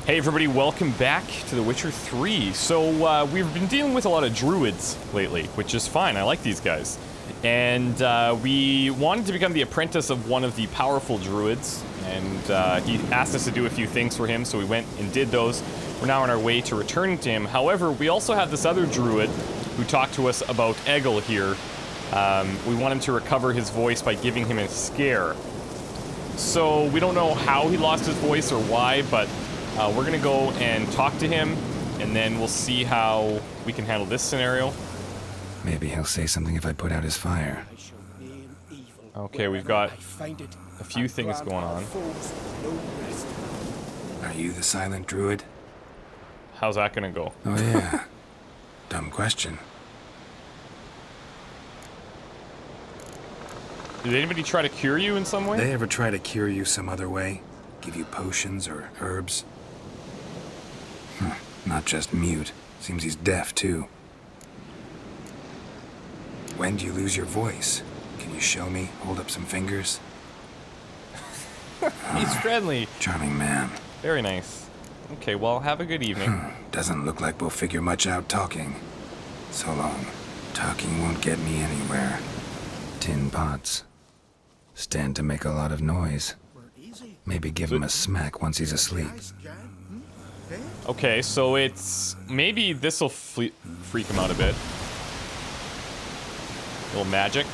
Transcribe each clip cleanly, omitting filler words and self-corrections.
Hey everybody, welcome back to The Witcher 3. So, we've been dealing with a lot of druids lately, which is fine, I like these guys. And, we wanted to become the apprentice of one of the powerful druids, and, he asked us to do a few things for him, so we went and did those. We're now on our way to returning to him. However, we also have this other druid who talked to us about Egil here. We want him to recover his voice by giving him a scare. So, we don't know how he lost his voice or why, but we're gonna go and talk to him, and then we'll see how we can handle this scenario. Maybe he'll say something if I put out his fire. Okay, we've got a few things going on. Are you the silent druid? How's that gonna go? Oh yeah. Dumb question. Did anybody try to cure you in some way? They ever try to cure you some other way? Give you potions or herbs? Not just mute. Seems he's deaf, too. When do you lose your voice? Can you show me? Hold up some fingers? He's friendly. Charming man. Very nice. Okay, well, have a good evening. Doesn't look like we'll figure much out talking. So long. Talking won't get me anywhere. Tin pots. Stand to make a lot of noise. Maybe give him a smack once he's asleep. Okay, so it's... maybe this'll freak him out a bit. A little magic.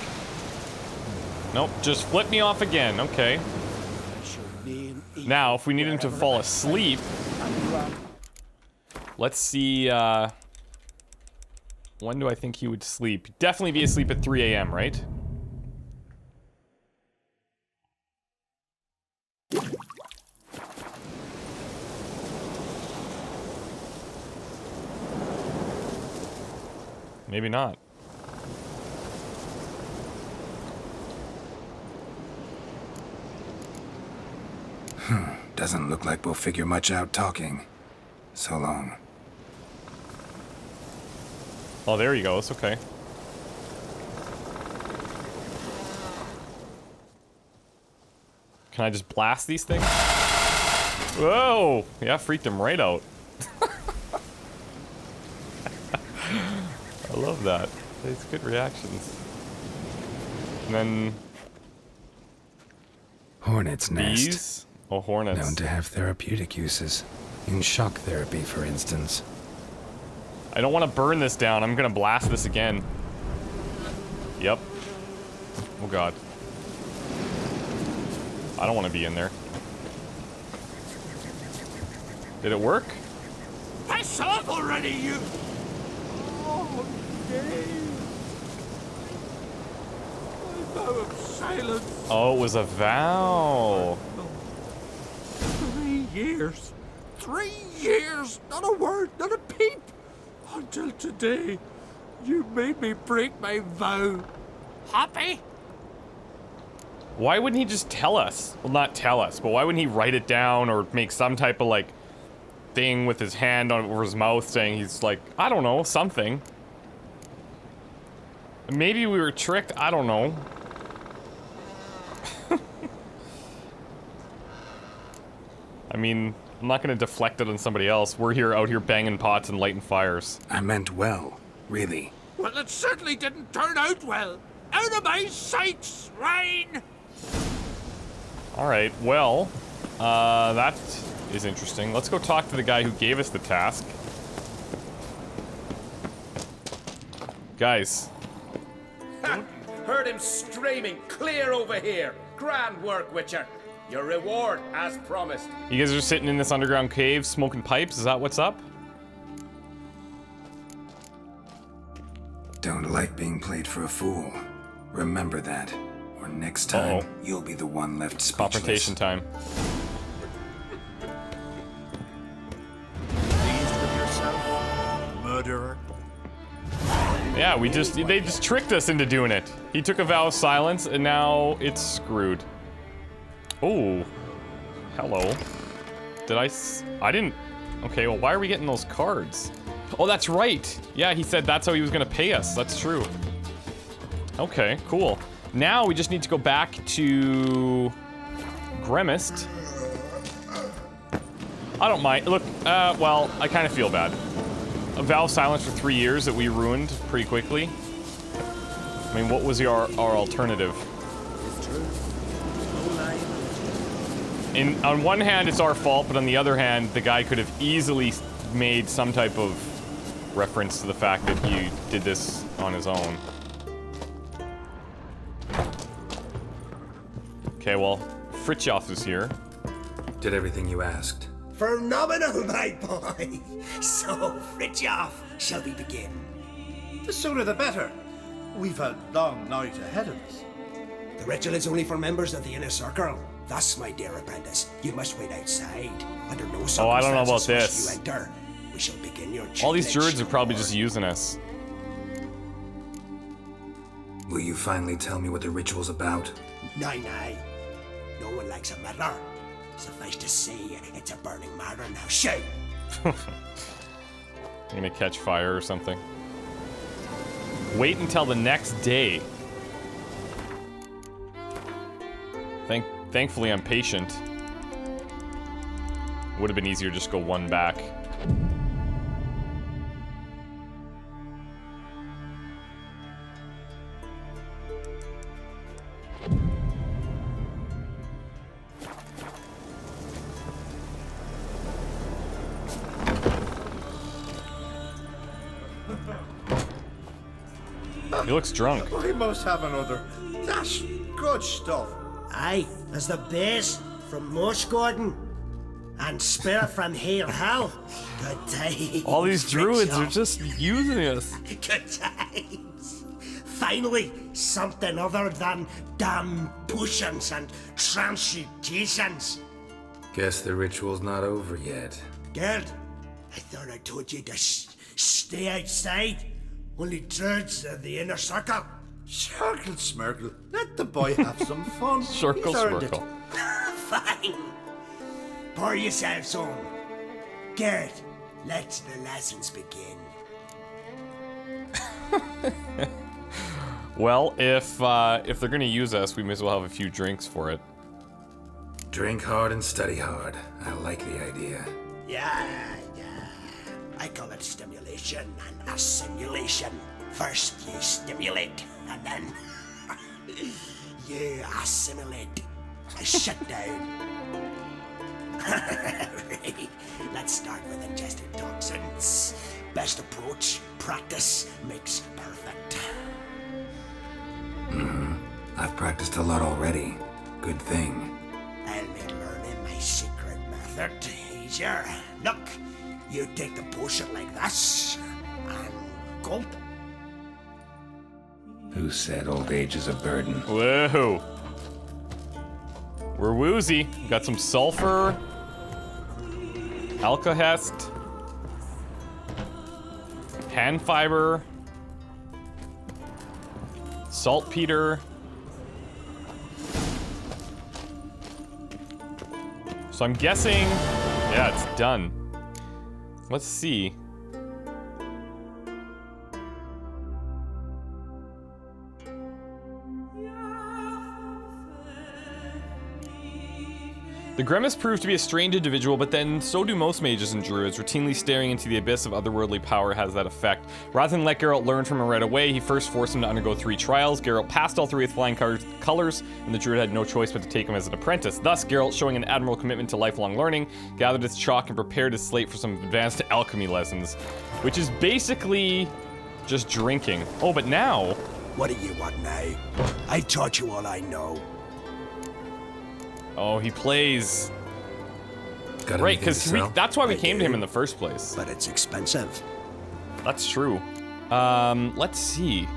Nope, just flip me off again, okay. Now, if we need him to fall asleep... let's see, when do I think he would sleep? Definitely be asleep at 3 AM, right? Maybe not. Doesn't look like we'll figure much out talking. So long. Oh, there he goes, okay. Can I just blast these things? Whoa! Yeah, freaked him right out. I love that. It's good reactions. And then... Hornet's nest. bees? Oh, hornets. Known to have therapeutic uses. In shock therapy, for instance. I don't want to burn this down. I'm gonna blast this again. Yep. Oh god. I don't want to be in there. Did it work? Piss off already, you! Oh, Dave. My vow of silence. Oh, it was a vow. 3 years. 3 years! Not a word, not a peep! Until today, you made me break my vow. Happy? Why wouldn't he just tell us? Well, not tell us, but why wouldn't he write it down or make some type of, like, thing with his hand over his mouth saying he's, like, I don't know, something. Maybe we were tricked, I don't know. I mean, I'm not gonna deflect it on somebody else. We're out here banging pots and lighting fires. I meant well, really. Well, it certainly didn't turn out well. Out of my sight, swine! Alright, well, that is interesting. Let's go talk to the guy who gave us the task. Guys. Heard him screaming, clear over here. Grand work, Witcher. Your reward, as promised. You guys are sitting in this underground cave smoking pipes? Is that what's up? Don't like being played for a fool. Remember that. Or next time, you'll be the one left speechless. Confrontation time. Pleased with yourself, murderer? Yeah, they just tricked us into doing it. He took a vow of silence, and now it's screwed. Oh. Hello. I didn't... Okay, well, why are we getting those cards? Oh, that's right. Yeah, he said that's how he was gonna pay us. That's true. Okay, cool. Now we just need to go back to... Gremist. I don't mind. Look, well, I kind of feel bad. A Valve silence for 3 years that we ruined pretty quickly. I mean, what was our alternative? It's true. No lie. On one hand, it's our fault, but on the other hand, the guy could have easily made some type of reference to the fact that he did this on his own. Okay, well, Fritjof is here. Did everything you asked. Phenomenal, my boy. So, Fritjof, shall we begin? The sooner the better. We've a long night ahead of us. The ritual is only for members of the inner circle. Thus, my dear apprentice, you must wait outside. Under no circumstances Oh, I don't know about must this. you enter. We shall begin your All these tutelage druids are probably no just more. using us. Will you finally tell me what the ritual's about? Nay, nay. No one likes a meddler. Suffice to say, it's a burning matter now. Shout! I'm gonna catch fire or something. Wait until the next day. Thankfully, I'm patient. Would have been easier to just go one back. He looks drunk. We must have another. That's good stuff. Aye, as the base from Moss Gordon and Spirit from Hill Hill. Good times. All these druids are Fritjof. just using us. Good times. Finally, something other than damn potions and transmutations. Guess the ritual's not over yet. Gerd, I thought I told you to stay outside. Only druids of the inner circle. Circle smirkle. Let the boy have some fun. Circle, He's earned it. smirkle. Fine. Pour yourselves on. Gerd, let the lessons begin. Well, if they're gonna use us, we may as well have a few drinks for it. Drink hard and study hard. I like the idea. Yeah. I call it stimulation and assimilation. First you stimulate, and then you assimilate. Shut down. Right. Let's start with ingested toxins. Best approach, practice makes perfect. I've practiced a lot already. Good thing. I'll make learning my secret method easier. Look, you take the potion like this, and gulp. Who said old age is a burden? Whoa. We're woozy. Got some sulfur. Alkahest. Hand fiber. Saltpeter. So I'm guessing, yeah, it's done. Let's see. The Grimace proved to be a strange individual, but then so do most mages and druids. Routinely staring into the abyss of otherworldly power has that effect. Rather than let Geralt learn from him right away, he first forced him to undergo 3 trials. Geralt passed all 3 with flying colors, and the druid had no choice but to take him as an apprentice. Thus, Geralt, showing an admirable commitment to lifelong learning, gathered his chalk and prepared his slate for some advanced alchemy lessons, which is basically just drinking. Oh, but now... What do you want now? I've taught you all I know. Oh, he plays... Got Right, anything to because sell? that's why we I came to do. him in the first place. But it's expensive. That's true. Let's see.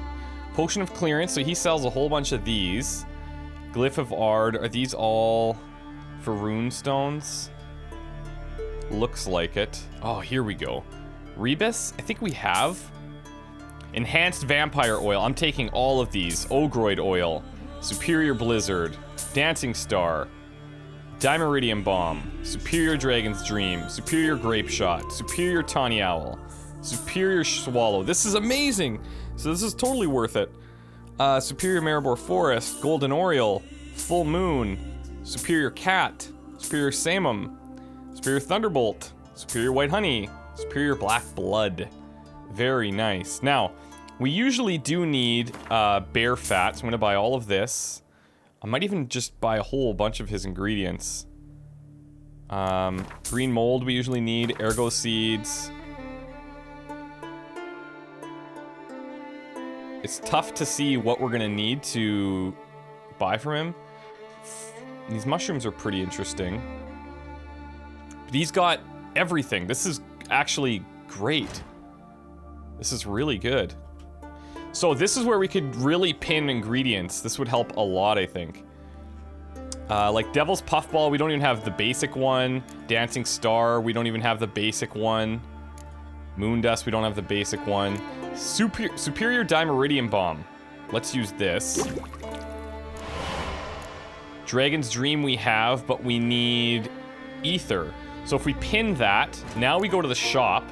Potion of Clearance, so he sells a whole bunch of these. Glyph of Ard, are these all for rune stones? Looks like it. Oh, here we go. Rebus, I think we have. Enhanced Vampire Oil, I'm taking all of these. Ogroid Oil, Superior Blizzard, Dancing Star, Dimeridium Bomb, Superior Dragon's Dream, Superior Grape Shot, Superior Tawny Owl, Superior Swallow. This is amazing! So this is totally worth it. Superior Maribor Forest, Golden Oriole, Full Moon, Superior Cat, Superior Samum, Superior Thunderbolt. Superior White Honey. Superior Black Blood. Very nice. Now, we usually do need bear fat, so I'm going to buy all of this. I might even just buy a whole bunch of his ingredients. Green mold we usually need. Ergo seeds. It's tough to see what we're going to need to buy from him. These mushrooms are pretty interesting. But he's got everything. This is actually great. This is really good. So this is where we could really pin ingredients. This would help a lot, I think. Like Devil's Puffball, we don't even have the basic one. Dancing Star, we don't even have the basic one. Moondust, we don't have the basic one. Superior Dimeridium Bomb. Let's use this. Dragon's Dream we have, but we need Ether. So if we pin that, now we go to the shop.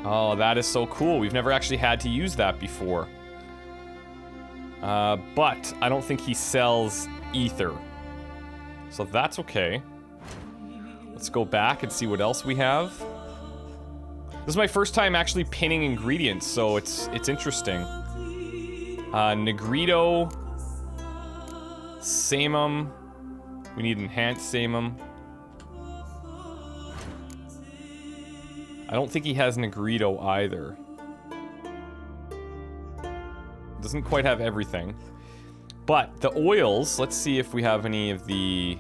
Oh, that is so cool. We've never actually had to use that before. But I don't think he sells Ether. So that's okay. Let's go back and see what else we have. This is my first time actually pinning ingredients, so it's interesting. Negrito. Samum. We need enhanced Samum. I don't think he has Negrito either. Doesn't quite have everything. But the oils, let's see if we have any of the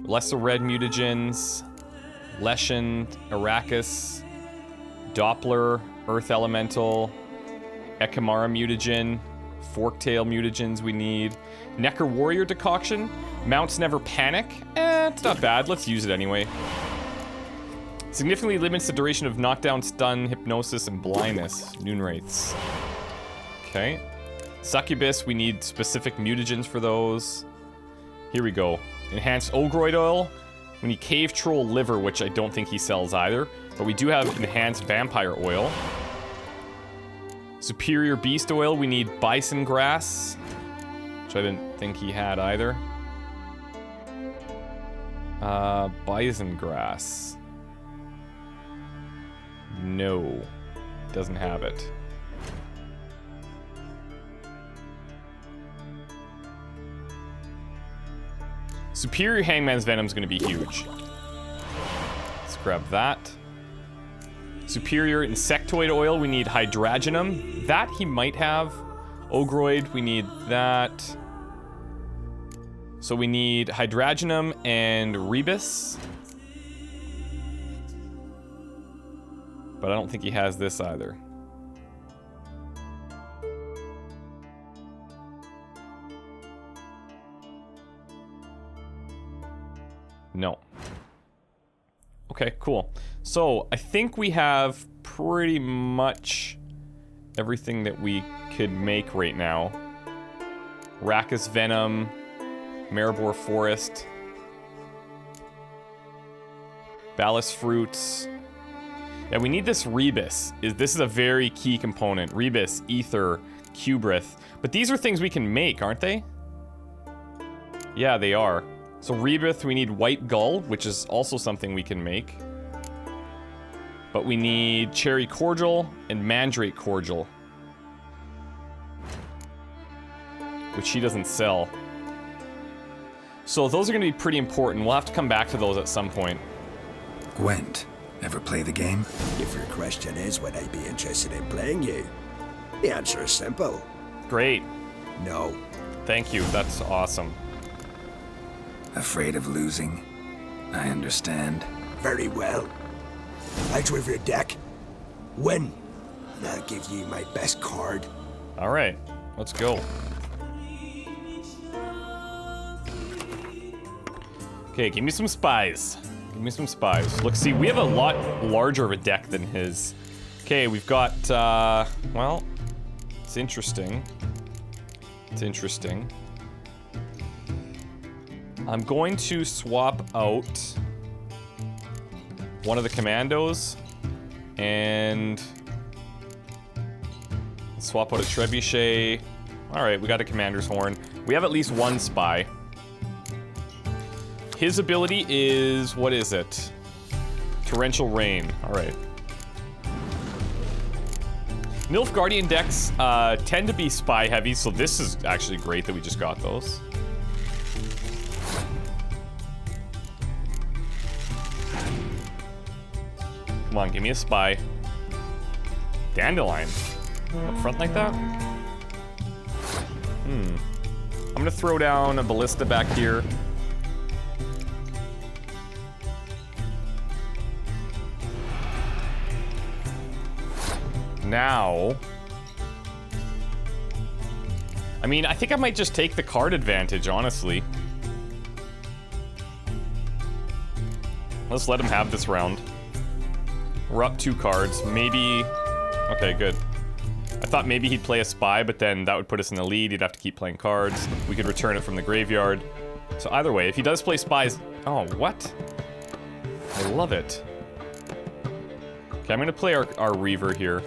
Lesser Red mutagens, Leshen, Arrakis, Doppler, Earth Elemental, Ekimara mutagen, Forktail mutagens we need. Necker Warrior decoction, Mounts Never Panic. It's not bad, let's use it anyway. Significantly limits the duration of knockdown, stun, hypnosis, and blindness. Noon Wraiths. Okay. Succubus, we need specific mutagens for those. Here we go. Enhanced Ogroid Oil. We need Cave Troll Liver, which I don't think he sells either. But we do have Enhanced Vampire Oil. Superior Beast Oil, we need Bison Grass, which I didn't think he had either. Bison Grass. No, doesn't have it. Superior Hangman's Venom is going to be huge. Let's grab that. Superior Insectoid Oil, we need Hydragenum. That he might have. Ogroid, we need that. So we need Hydragenum and Rebus. But I don't think he has this either. No. Okay, cool. So I think we have pretty much everything that we could make right now. Rakkus Venom, Maribor Forest, Ballast Fruits. Yeah, we need this Rebus. This is a very key component. Rebus, Ether, Cubrith. But these are things we can make, aren't they? Yeah, they are. So Rebus, we need White Gull, which is also something we can make. But we need Cherry Cordial and Mandrake Cordial, which he doesn't sell. So those are going to be pretty important. We'll have to come back to those at some point. Gwent. Ever play the game? If your question is, would I be interested in playing you? The answer is simple. Great. No. Thank you. That's awesome. Afraid of losing? I understand. Very well. Out with your deck. Win. And I'll give you my best card. All right. Let's go. Okay, give me some spies. Give me some spies. Look, see, we have a lot larger of a deck than his. Okay, we've got, well, it's interesting. It's interesting. I'm going to swap out one of the commandos and swap out a trebuchet. All right, we got a commander's horn. We have at least one spy. His ability is, what is it? Torrential Rain. All right. Nilfgaardian decks tend to be spy heavy, so this is actually great that we just got those. Come on, give me a spy. Dandelion. Up front like that? I'm gonna throw down a ballista back here. Now, I mean, I think I might just take the card advantage, honestly. Let's let him have this round. We're up 2 cards. Maybe... Okay, good. I thought maybe he'd play a spy, but then that would put us in the lead. He'd have to keep playing cards. We could return it from the graveyard. So either way, if he does play spies... Oh, what? I love it. Okay, I'm gonna play our Reaver here.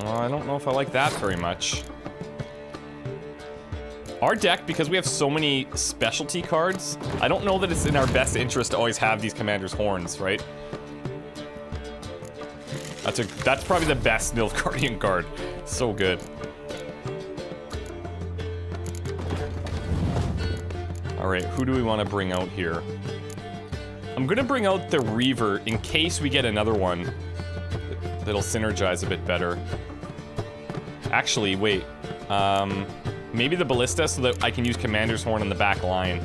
I don't know if I like that very much. Our deck, because we have so many specialty cards, I don't know that it's in our best interest to always have these Commander's Horns, right? That's probably the best Nilfgaardian card. So good. Alright, who do we want to bring out here? I'm gonna bring out the Reaver in case we get another one that'll synergize a bit better. Actually, wait. Maybe the Ballista so that I can use Commander's Horn on the back line.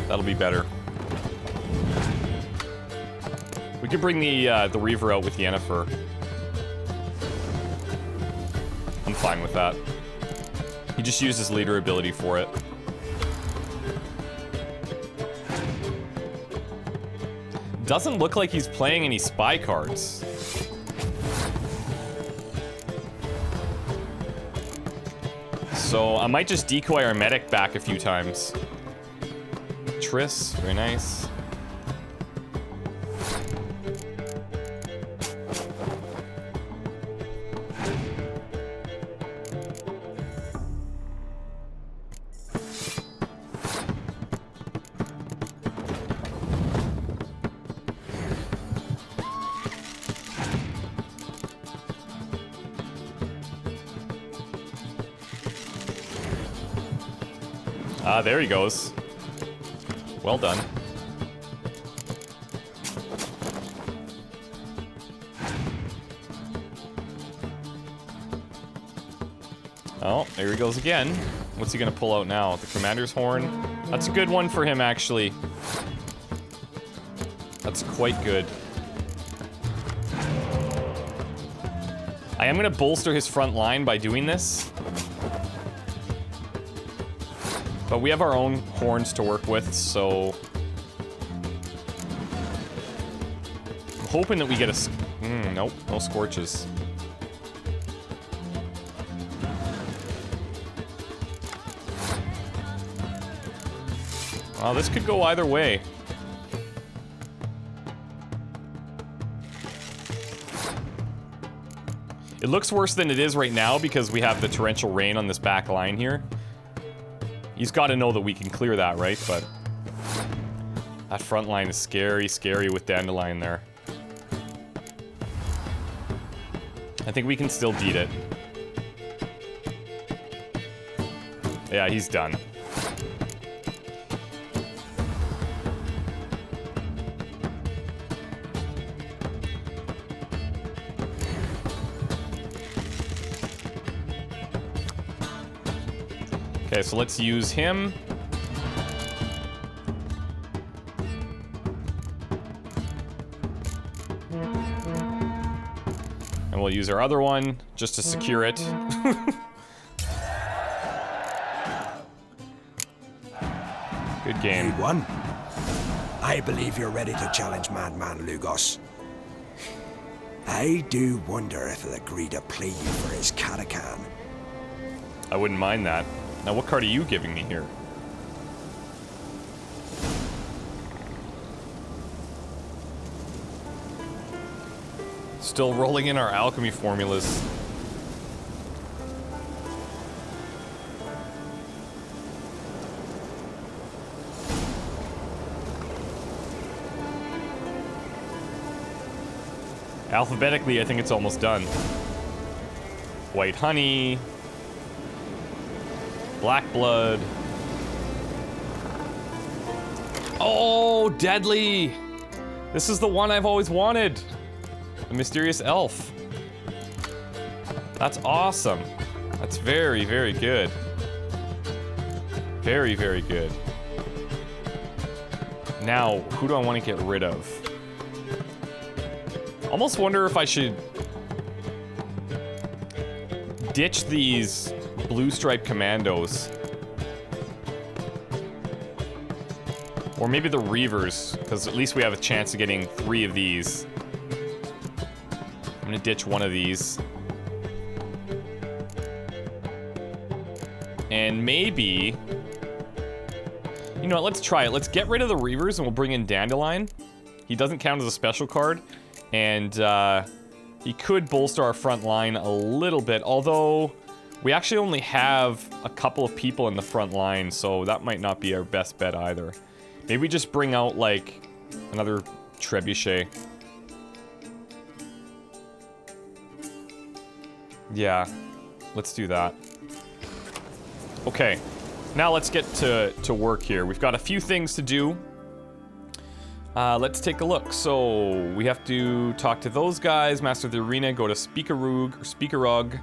That'll be better. We could bring the Reaver out with Yennefer. I'm fine with that. He just used his leader ability for it. Doesn't look like he's playing any spy cards. So I might just decoy our medic back a few times. Triss, very nice. Ah, there he goes. Well done. Oh, there he goes again. What's he gonna pull out now? The Commander's Horn? That's a good one for him, actually. That's quite good. I am gonna bolster his front line by doing this. But we have our own horns to work with, so... I'm hoping that we get a... nope, no Scorches. Well, this could go either way. It looks worse than it is right now because we have the Torrential Rain on this back line here. He's got to know that we can clear that, right? But that front line is scary, scary with Dandelion there. I think we can still beat it. Yeah, he's done. Okay, so let's use him. And we'll use our other one just to secure it. Good game. You won. I believe you're ready to challenge Madman Lugos. I do wonder if he'll agree to play you for his Katakan. I wouldn't mind that. Now, what card are you giving me here? Still rolling in our alchemy formulas. Alphabetically, I think it's almost done. White honey. Black blood. Oh, deadly! This is the one I've always wanted. The mysterious elf. That's awesome. That's very, very good. Very, very good. Now, who do I want to get rid of? Almost wonder if I should ditch these blue stripe commandos. Or maybe the Reavers, because at least we have a chance of getting 3 of these. I'm gonna ditch one of these. And maybe... You know what, let's try it. Let's get rid of the Reavers and we'll bring in Dandelion. He doesn't count as a special card. And he could bolster our front line a little bit, although we actually only have a couple of people in the front line, so that might not be our best bet either. Maybe we just bring out, like, another trebuchet. Yeah, let's do that. Okay, now let's get to work here. We've got a few things to do. Let's take a look. So, we have to talk to those guys, master the arena, go to ChristopherOdd,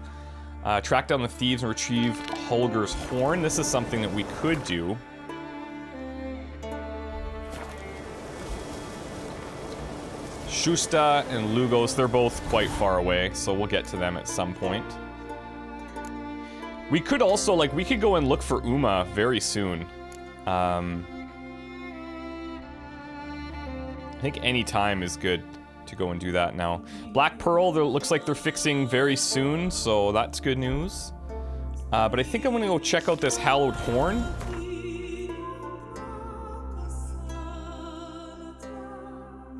track down the thieves and retrieve Holger's horn. This is something that we could do. Shusta and Lugos, they're both quite far away, so we'll get to them at some point. We could also, like, we could go and look for Uma very soon. I think any time is good to go and do that now. Black Pearl, looks like they're fixing very soon, so that's good news. But I think I'm gonna go check out this Hallowed Horn.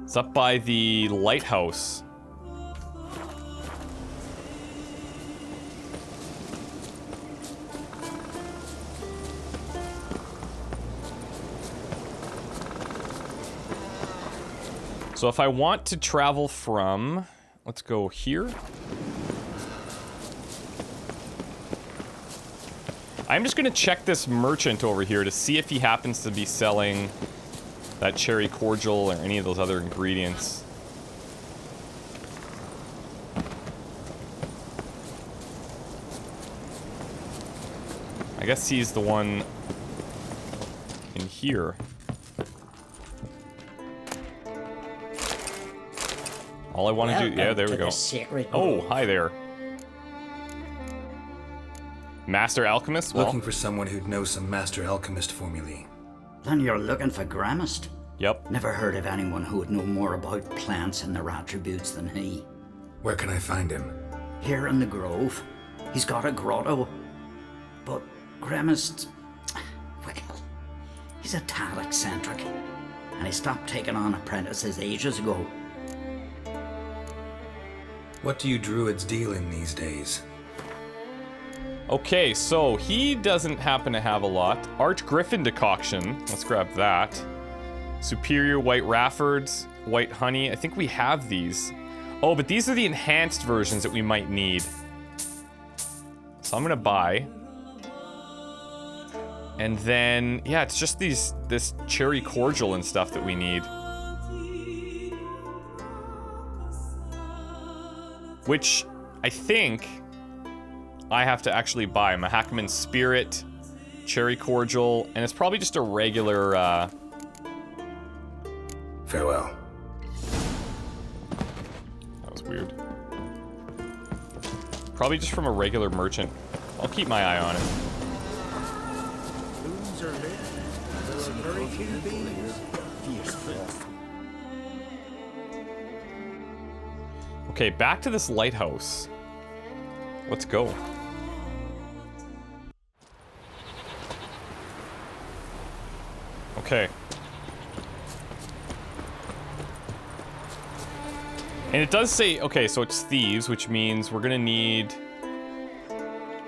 It's up by the lighthouse. So if I want to travel from, let's go here. I'm just gonna check this merchant over here to see if he happens to be selling that cherry cordial or any of those other ingredients. I guess he's the one in here. All I want to do, yeah, there we go. Oh, hi there. Master Alchemist? Well, Looking for someone who'd know some Master Alchemist formulae. Then you're looking for Gramist? Yep. Never heard of anyone who would know more about plants and their attributes than he. Where can I find him? Here in the Grove. He's got a grotto. But Gramist, well, he's a tad eccentric. And he stopped taking on apprentices ages ago. What do you druids deal in these days? Okay, so he doesn't happen to have a lot. Arch Griffin decoction. Let's grab that. Superior white raffords, white honey. I think we have these. Oh, but these are the enhanced versions that we might need. So I'm gonna buy. And then, yeah, it's just this cherry cordial and stuff that we need. Which I think I have to actually buy. Mahakaman Spirit, cherry cordial, and it's probably just a regular, Farewell. That was weird. Probably just from a regular merchant. I'll keep my eye on it. Okay, back to this lighthouse. Let's go. Okay. And it does say, okay, so it's thieves, which means we're gonna need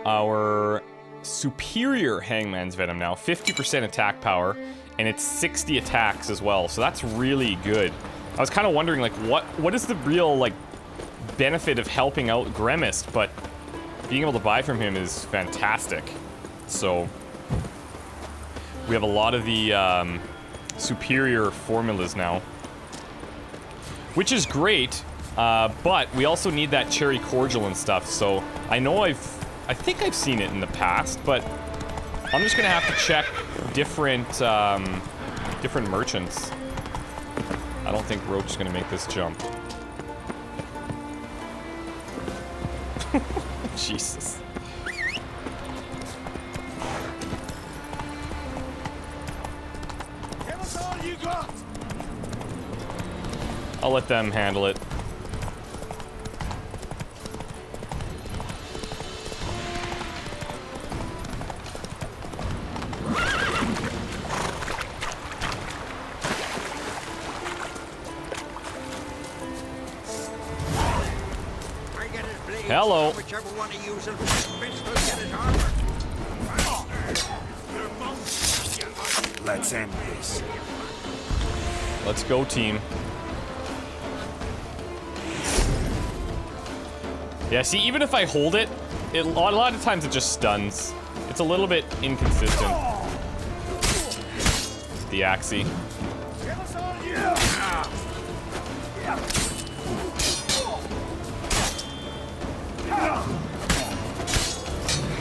our superior Hangman's Venom now. 50% attack power, and it's 60 attacks as well, so that's really good. I was kind of wondering, like, what is the real, like, benefit of helping out Gremist, but being able to buy from him is fantastic. So we have a lot of the superior formulas now, which is great, but we also need that cherry cordial and stuff. So I know I think I've seen it in the past, but I'm just gonna have to check different different merchants. I don't think Roach is gonna make this jump. Jesus. Give us all you got! I'll let them handle it. Hello. Whichever one of you will get his armor. Let's end this. Let's go, team. Yeah, see, even if I hold it, a lot of times it just stuns. It's a little bit inconsistent. The Axie.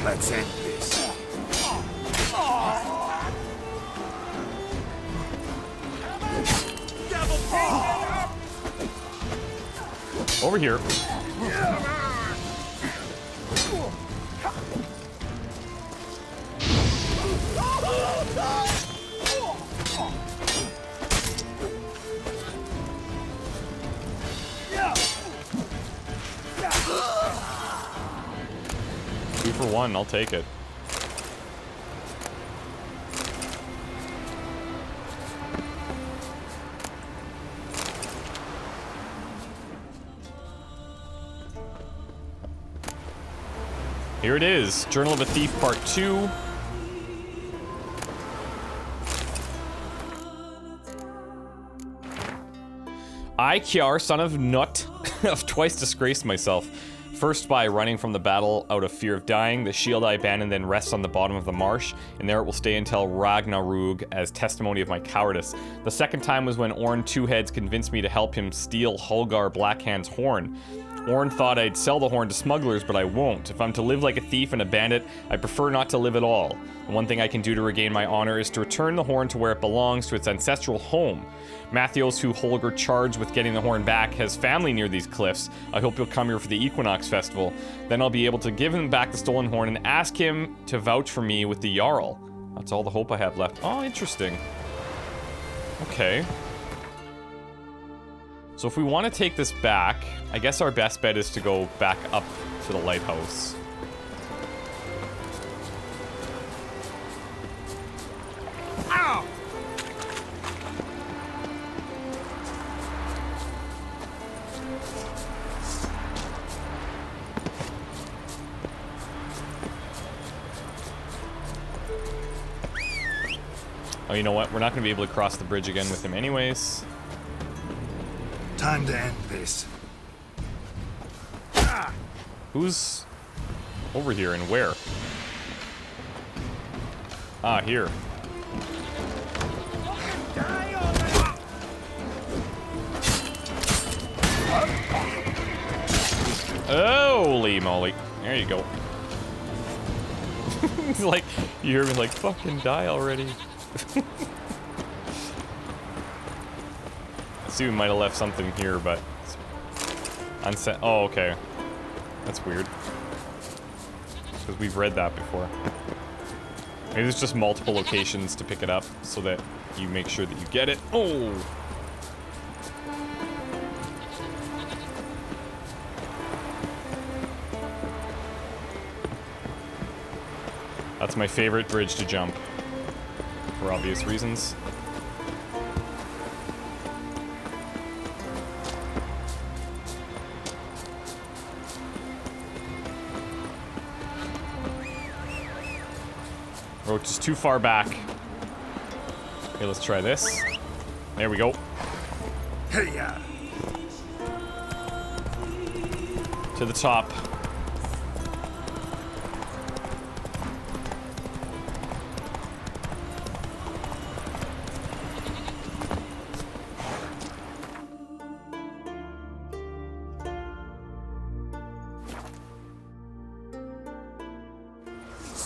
Let's end this. Over here. Two for one, I'll take it. Here it is, Journal of a Thief Part 2. I, Kiar, son of Nut, have twice disgraced myself. First by running from the battle out of fear of dying, the shield I abandoned then rests on the bottom of the marsh, and there it will stay until Ragnarug as testimony of my cowardice. The second time was when Orn Two-Heads convinced me to help him steal Hulgar Blackhand's horn. Orn thought I'd sell the horn to smugglers, but I won't. If I'm to live like a thief and a bandit, I prefer not to live at all. The one thing I can do to regain my honor is to return the horn to where it belongs, to its ancestral home. Mathios, who Holger charged with getting the horn back, has family near these cliffs. I hope he'll come here for the Equinox Festival. Then I'll be able to give him back the stolen horn and ask him to vouch for me with the Jarl. That's all the hope I have left. Oh, interesting. Okay. So if we want to take this back, I guess our best bet is to go back up to the lighthouse. Ow! Oh, you know what? We're not going to be able to cross the bridge again with him anyways. Time to end this. Who's over here and where? Ah, here. Holy moly. There you go. It's like, you hear me like, fucking die already. I see we might have left something here, but... Unset. Oh, okay. That's weird. Because we've read that before. Maybe there's just multiple locations to pick it up so that you make sure that you get it. Oh! That's my favorite bridge to jump. For obvious reasons. Roach is too far back. Okay, let's try this. There we go. Hey, yeah. to the top.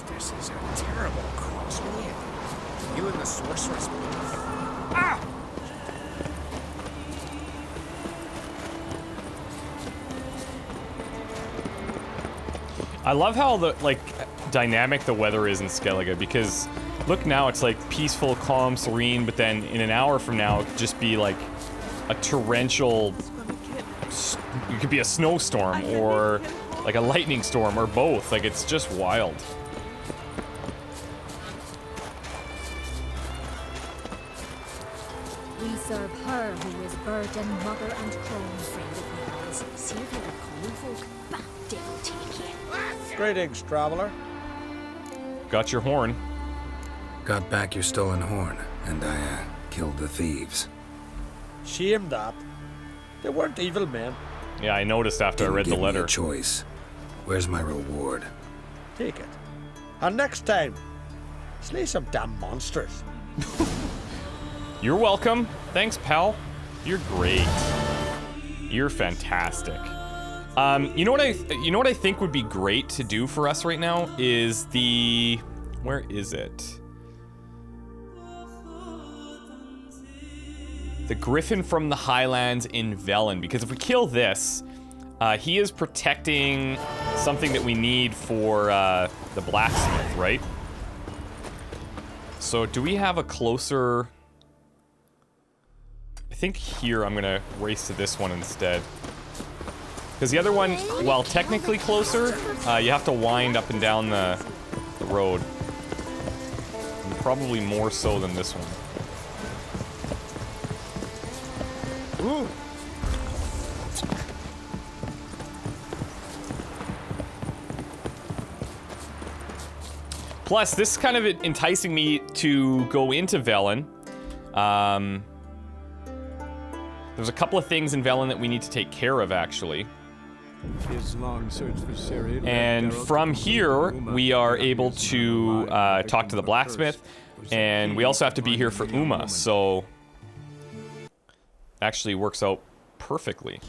This is a terrible crossway. You and the sorceress. Ah! I love how the dynamic the weather is in Skellige, because look now it's like peaceful, calm, serene, but then in an hour from now it could just be like a torrential. It could be a snowstorm or like a lightning storm or both. Like it's just wild. We serve her who is virgin, mother, and crone, friend of yours. See if you're a common folk. Bah, devil take you. Greetings, traveler. Got your horn. Got back your stolen horn, and I killed the thieves. Shame that. They weren't evil men. Yeah, I noticed after I read the Didn't give me letter. a choice. Where's my reward? Take it. And next time, slay some damn monsters. You're welcome. Thanks, pal. You're great. You're fantastic. You know what I think would be great to do for us right now is where is it? The Griffin from the Highlands in Velen, because if we kill this, he is protecting something that we need for the blacksmith, right? So do we have a closer? I think here I'm gonna race to this one instead. Because the other one, while technically closer, you have to wind up and down the road. And probably more so than this one. Ooh. Plus, this is kind of enticing me to go into Velen. There's a couple of things in Velen that we need to take care of, actually. His long search for Ciri, And from here, we are able to talk to the blacksmith, and we also have to be here for Uma, so actually works out perfectly.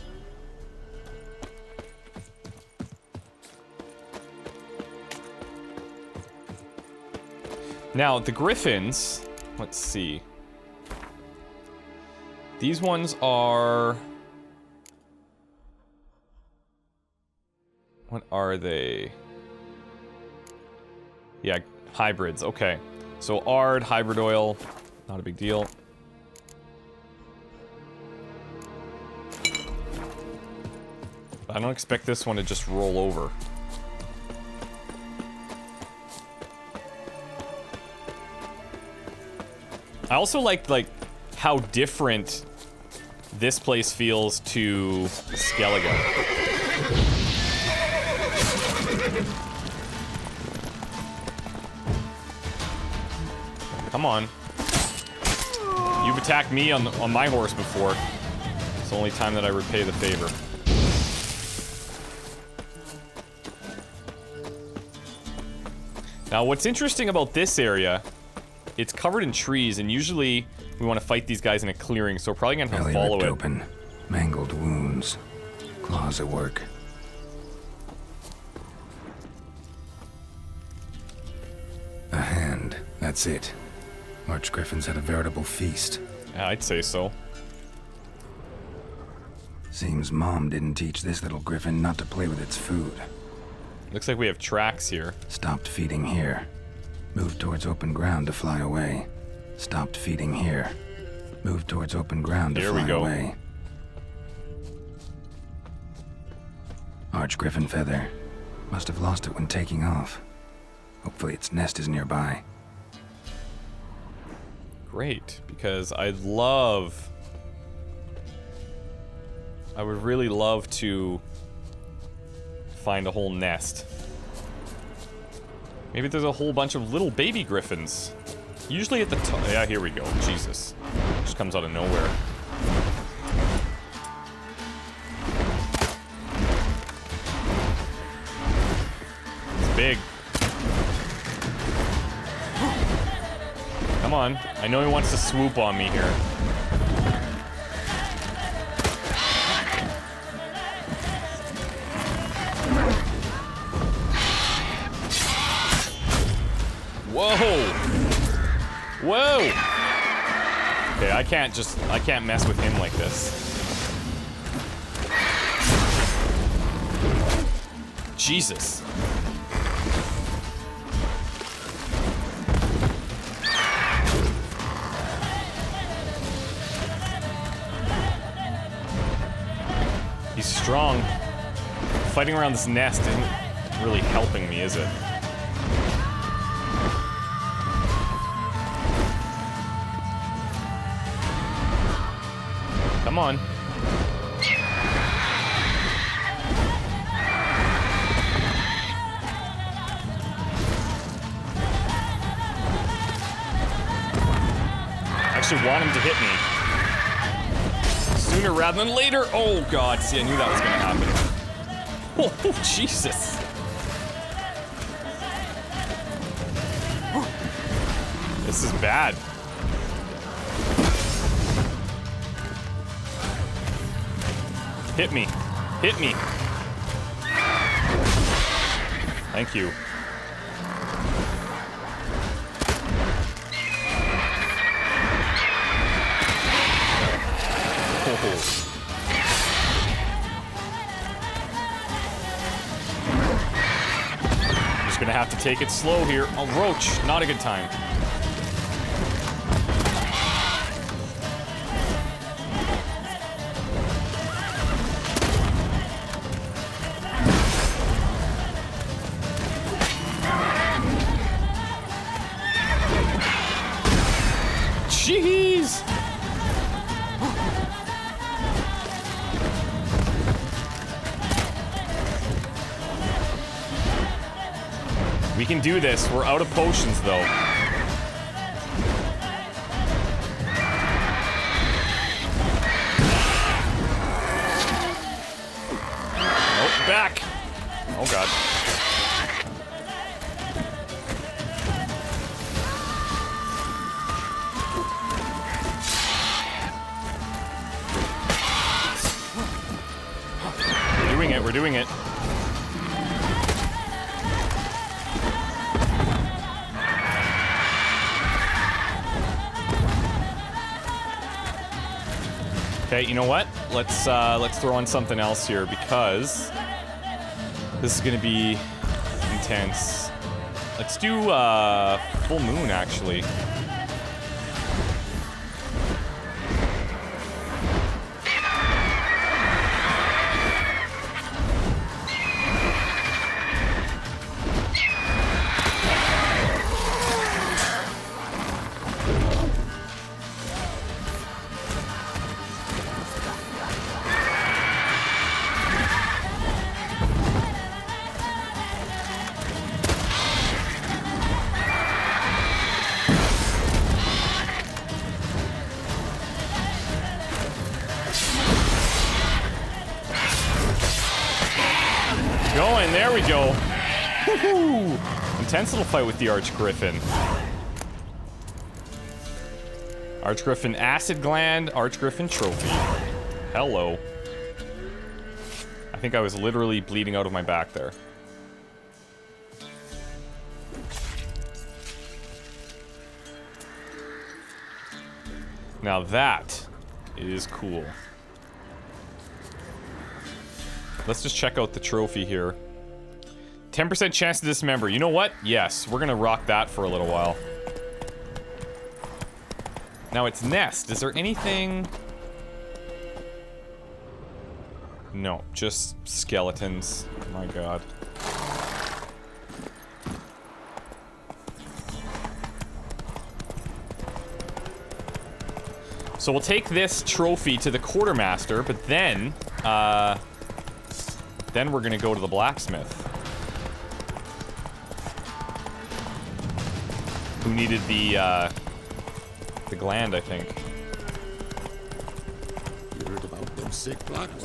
Now, the Griffins, let's see. These ones are... What are they? Yeah, hybrids, okay. So Ard, hybrid oil, not a big deal. I don't expect this one to just roll over. I also like how different this place feels to Skellige. Come on. You've attacked me on my horse before. It's the only time that I repay the favor. Now, what's interesting about this area, it's covered in trees, and usually we want to fight these guys in a clearing, so we're probably gonna have to Belly follow ripped it. open, mangled wounds, claws at work. A hand, that's it. Archgriffins had a veritable feast. Yeah, I'd say so. Seems Mom didn't teach this little griffin not to play with its food. Looks like we have tracks here. Stopped feeding here. Moved towards open ground to fly away. Stopped feeding here. Moved towards open ground to Here we fly go. away. Archgriffin feather. Must have lost it when taking off. Hopefully its nest is nearby. Great, because I would really love to find a whole nest. Maybe there's a whole bunch of little baby griffins. Usually at the top. Yeah, here we go. Jesus. Just comes out of nowhere. come on. I know he wants to swoop on me here. Whoa! Whoa! Okay, I can't mess with him like this. Jesus. He's strong. Fighting around this nest isn't really helping me, is it? Come on. I actually want him to hit me. Sooner rather than later. Oh god, see, I knew that was gonna happen. Oh, Jesus. This is bad. Hit me. Hit me. Thank you. Oh. Just gonna have to take it slow here. Oh, roach. Not a good time. Jeez! We can do this. We're out of potions, though. Nope, back! Oh, God. We're doing it. Okay, you know what? Let's throw on something else here because this is gonna be intense. Let's do full moon actually. Going, there we go. Woohoo! Intense little fight with the Griffin. Griffin acid gland, Griffin trophy. Hello. I think I was literally bleeding out of my back there. Now that is cool. Let's just check out the trophy here. 10% chance to dismember. You know what? Yes, we're gonna rock that for a little while. Now it's nest. Is there anything? No, just skeletons. Oh my god. So we'll take this trophy to the quartermaster, but then we're gonna go to the blacksmith. Who needed the gland, I think. You heard about them sick black ones?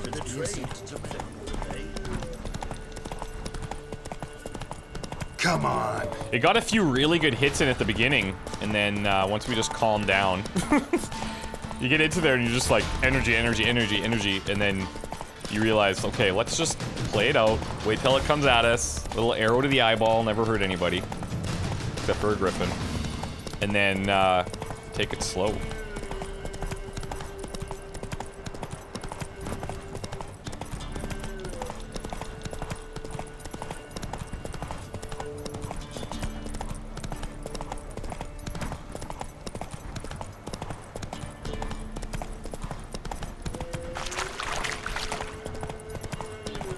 Come on. It got a few really good hits in at the beginning, and then once we just calmed down, you get into there and you're just like energy, energy, energy, energy, and then you realize, okay, let's just play it out, wait till it comes at us, little arrow to the eyeball, never hurt anybody, except for a Griffin, and then take it slow.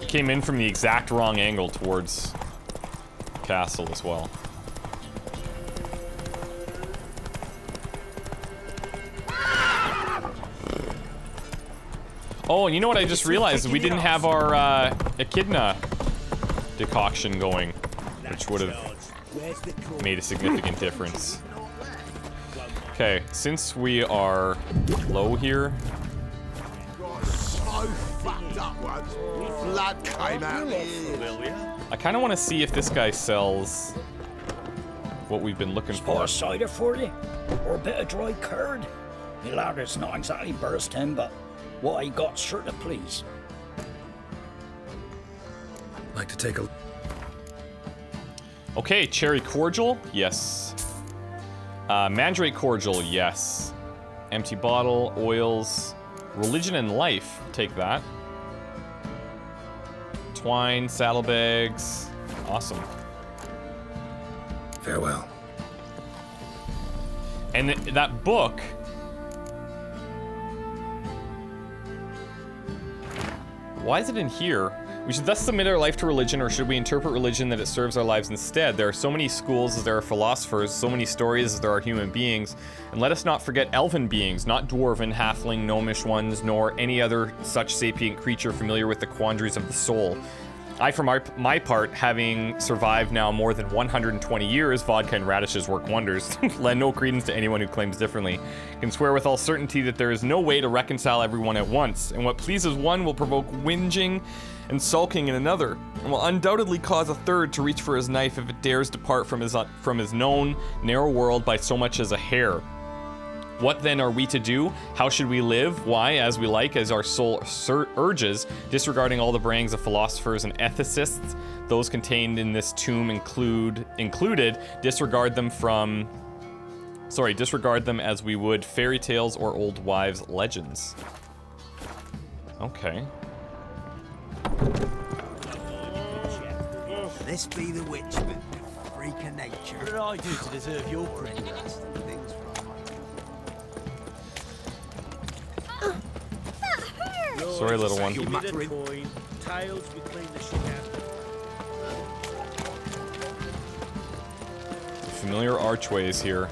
Came in from the exact wrong angle towards the castle as well. Oh, and you know what I just realized? We didn't have our echidna decoction going, which would have made a significant difference. Okay, since we are low here, Blood came out here. I kind of want to see if this guy sells what we've been looking for. Pour cider for you, or a bit of dry curd. My ladder's not exactly bursting, but what I got sure to please. Like to take a... Okay, cherry cordial, yes. Mandrake cordial, yes. Empty bottle, oils, religion and life, take that. Twine, saddlebags, awesome. Farewell. And that book, why is it in here? We should thus submit our life to religion, or should we interpret religion that it serves our lives instead? There are so many schools as there are philosophers, so many stories as there are human beings, and let us not forget elven beings, not dwarven, halfling, gnomish ones, nor any other such sapient creature familiar with the quandaries of the soul. I, for my part, having survived now more than 120 years, vodka and radishes work wonders, lend no credence to anyone who claims differently, can swear with all certainty that there is no way to reconcile everyone at once, and what pleases one will provoke whinging and sulking in another, and will undoubtedly cause a third to reach for his knife if it dares depart from his known narrow world by so much as a hair. What then are we to do? How should we live? Why, as we like, as our soul urges, disregarding all the brayings of philosophers and ethicists, those contained in this tomb included, disregard them as we would fairy tales or old wives' legends. Okay. This be the witch, but freak of nature. What did I do to deserve your praise? Sorry, little one. Familiar archways here.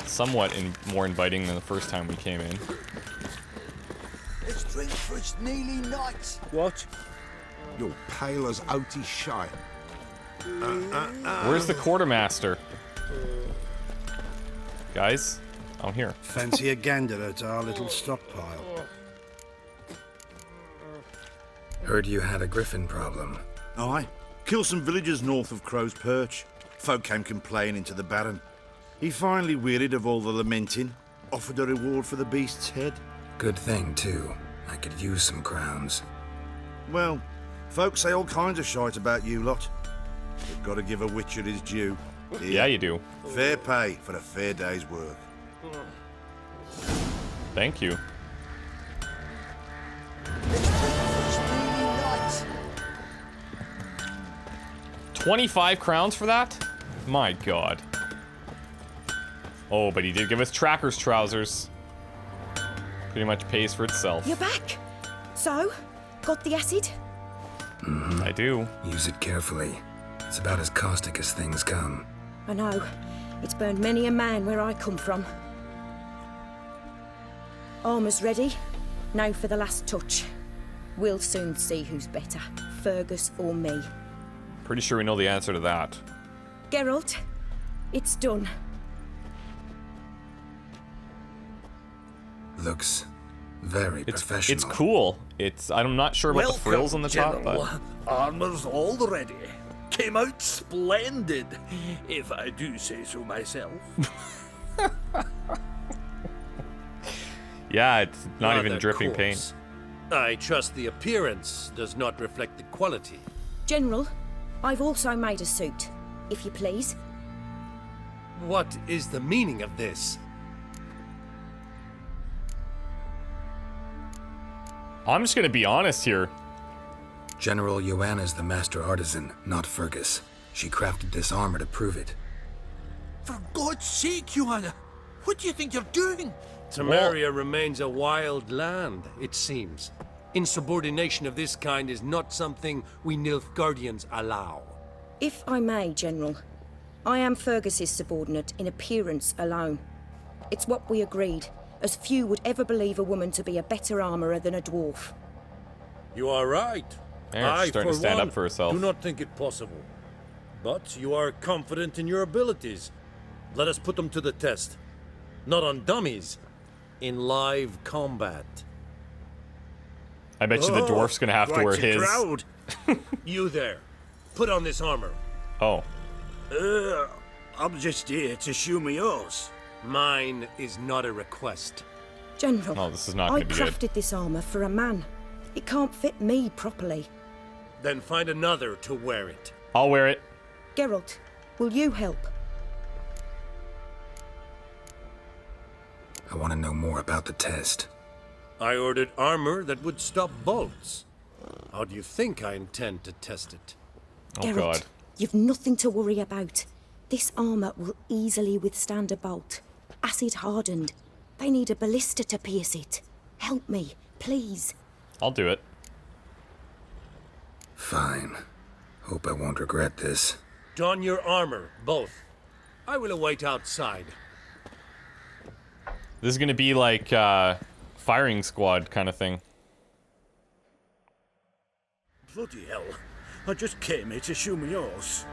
Somewhat more inviting than the first time we came in. Let's drink for it's nearly night. What? You're pale as outy shite. Where's the quartermaster? Guys? Oh, here. Fancy a gander at our little stockpile. Heard you had a Griffin problem. Aye. Killed some villagers north of Crow's Perch. Folk came complaining to the Baron. He finally wearied of all the lamenting, offered a reward for the beast's head. Good thing, too. I could use some crowns. Well, folks say all kinds of shite about you lot. You've got to give a witcher his due. Here. Yeah, you do. Fair pay for a fair day's work. Thank you. 25 crowns for that? My god. Oh, but he did give us tracker's trousers. Pretty much pays for itself. You're back. So, got the acid? Mm-hmm. I do. Use it carefully. It's about as caustic as things come. I know. It's burned many a man where I come from. Armour's ready. Now for the last touch. We'll soon see who's better, Fergus or me. Pretty sure we know the answer to that. Geralt, it's done. Looks very professional. It's cool. I'm not sure about the frills on the top, but Armour's all ready. came out splendid, if I do say so myself. Yeah, it's not even Rather dripping coarse. paint. I trust the appearance does not reflect the quality. General, I've also made a suit, if you please. What is the meaning of this? I'm just gonna be honest here. General Joanna's the master artisan, not Fergus. She crafted this armor to prove it. For God's sake, Joanna, what do you think you're doing? Temeria remains a wild land, it seems. Insubordination of this kind is not something we Nilfgaardians allow. If I may, General, I am Fergus's subordinate in appearance alone. It's what we agreed, as few would ever believe a woman to be a better armourer than a dwarf. You are right. Yeah, she's starting to stand up for herself. Do not think it possible. But you are confident in your abilities. Let us put them to the test. Not on dummies, in live combat. I bet you the dwarf's gonna have to wear his. Crowd. You there. Put on this armor. Oh. I'm just here to show me yours. Mine is not a request. General, No, this is not I gonna be good. crafted this armour for a man. It can't fit me properly. Then find another to wear it. I'll wear it. Geralt, will you help? I want to know more about the test. I ordered armor that would stop bolts. How do you think I intend to test it? Oh Geralt, god. you've nothing to worry about. This armour will easily withstand a bolt. Acid hardened. They need a ballista to pierce it. Help me, please. I'll do it. Fine. Hope I won't regret this. Don your armor, both. I will await outside. This is gonna be like firing squad kind of thing. Bloody hell. I just came here to show me yours.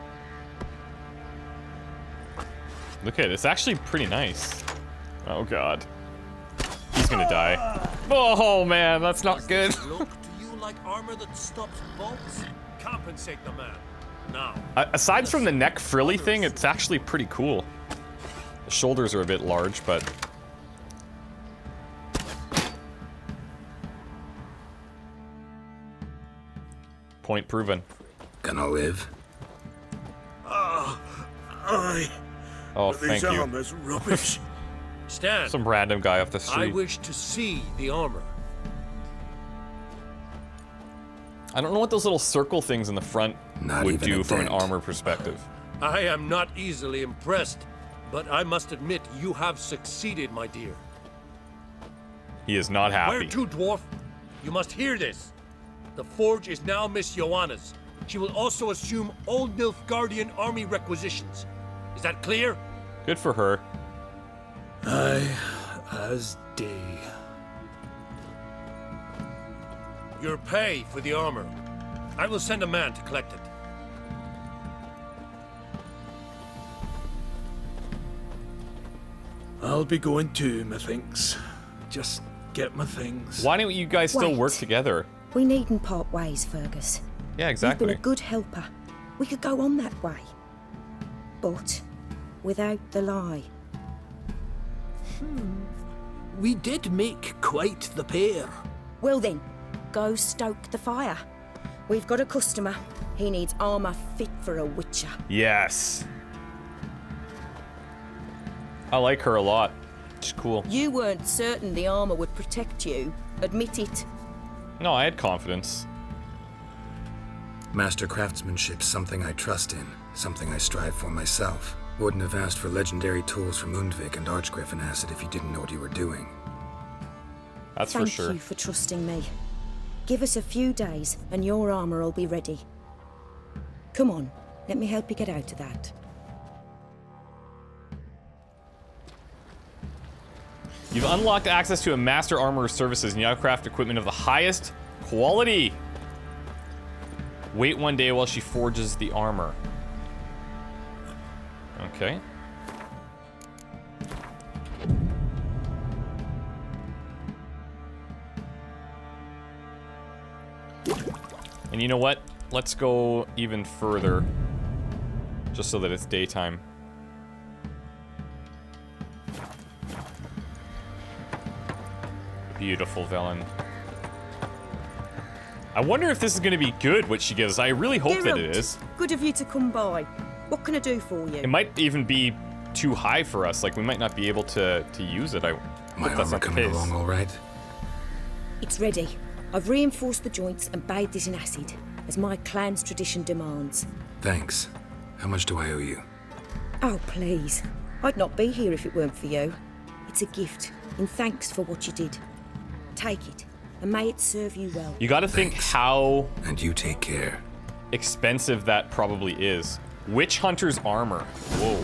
Look at it. It's actually pretty nice. Oh god. He's gonna die. Oh man, that's not good. Look to you like armor that stops bolts? Compensate the man. Now. Aside from the neck frilly thing, it's actually pretty cool. The shoulders are a bit large, but... Point proven. Gonna live? Aye. Oh, But thank this you. armor's rubbish. Stand. Some random guy off the I street. wish to see the armor. I don't know what those little circle things in the front Not would even do a from an dent. armor perspective. I am not easily impressed, but I must admit you have succeeded, my dear. He is not Where happy. to, dwarf? You must hear this. The forge is now Miss Joanna's. She will also assume all Nilfgaardian army requisitions. Is that clear? Good for her. Aye, as day. Your pay for the armor. I will send a man to collect it. I'll be going too, methinks. Just get my things. Why don't you guys still Wait. work together? We needn't part ways, Fergus. Yeah, You've exactly. been a good helper. We could go on that way. But without the lie. We did make quite the pair. Well then, go stoke the fire. We've got a customer. He needs armour fit for a witcher. Yes. I like her a lot. She's cool. You weren't certain the armour would protect you. Admit it. No, I had confidence. Master craftsmanship's something I trust in, something I strive for myself. Wouldn't have asked for legendary tools from Undvik and Archgriffin acid if you didn't know what you were doing. That's Thank for sure. you for trusting me. Give us a few days and your armour will be ready. Come on, let me help you get out of that. You've unlocked access to a master armorer's services and you now craft equipment of the highest quality. Wait one day while she forges the armor. Okay. And you know what? Let's go even further. just so that it's daytime. Beautiful Velen. I wonder if this is going to be good, what she gives. I really hope that it Geralt, is. Good of you to come by. What can I do for you? It might even be too high for us. Like, we might not be able to use it. I My hope that's armor not the coming case. along all right? It's ready. I've reinforced the joints and bathed it in acid, as my clan's tradition demands. Thanks. How much do I owe you? Oh, please. I'd not be here if it weren't for you. It's a gift, in thanks for what you did. Take it, and may it serve you well. You got to think how... And you take care. ...expensive that probably is. Witch Hunter's armor. Whoa.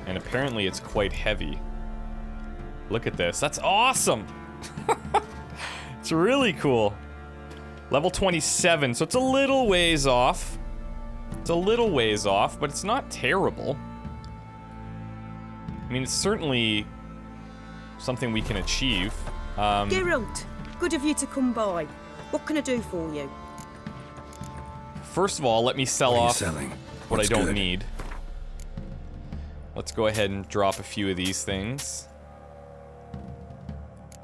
And apparently it's quite heavy. Look at this. That's awesome! It's really cool. Level 27, so it's a little ways off. It's a little ways off, but it's not terrible. I mean, it's certainly something we can achieve. Geralt, good of you to come by. What can I do for you? First of all, let me sell What are you off selling? what I What's don't good? need. Let's go ahead and drop a few of these things.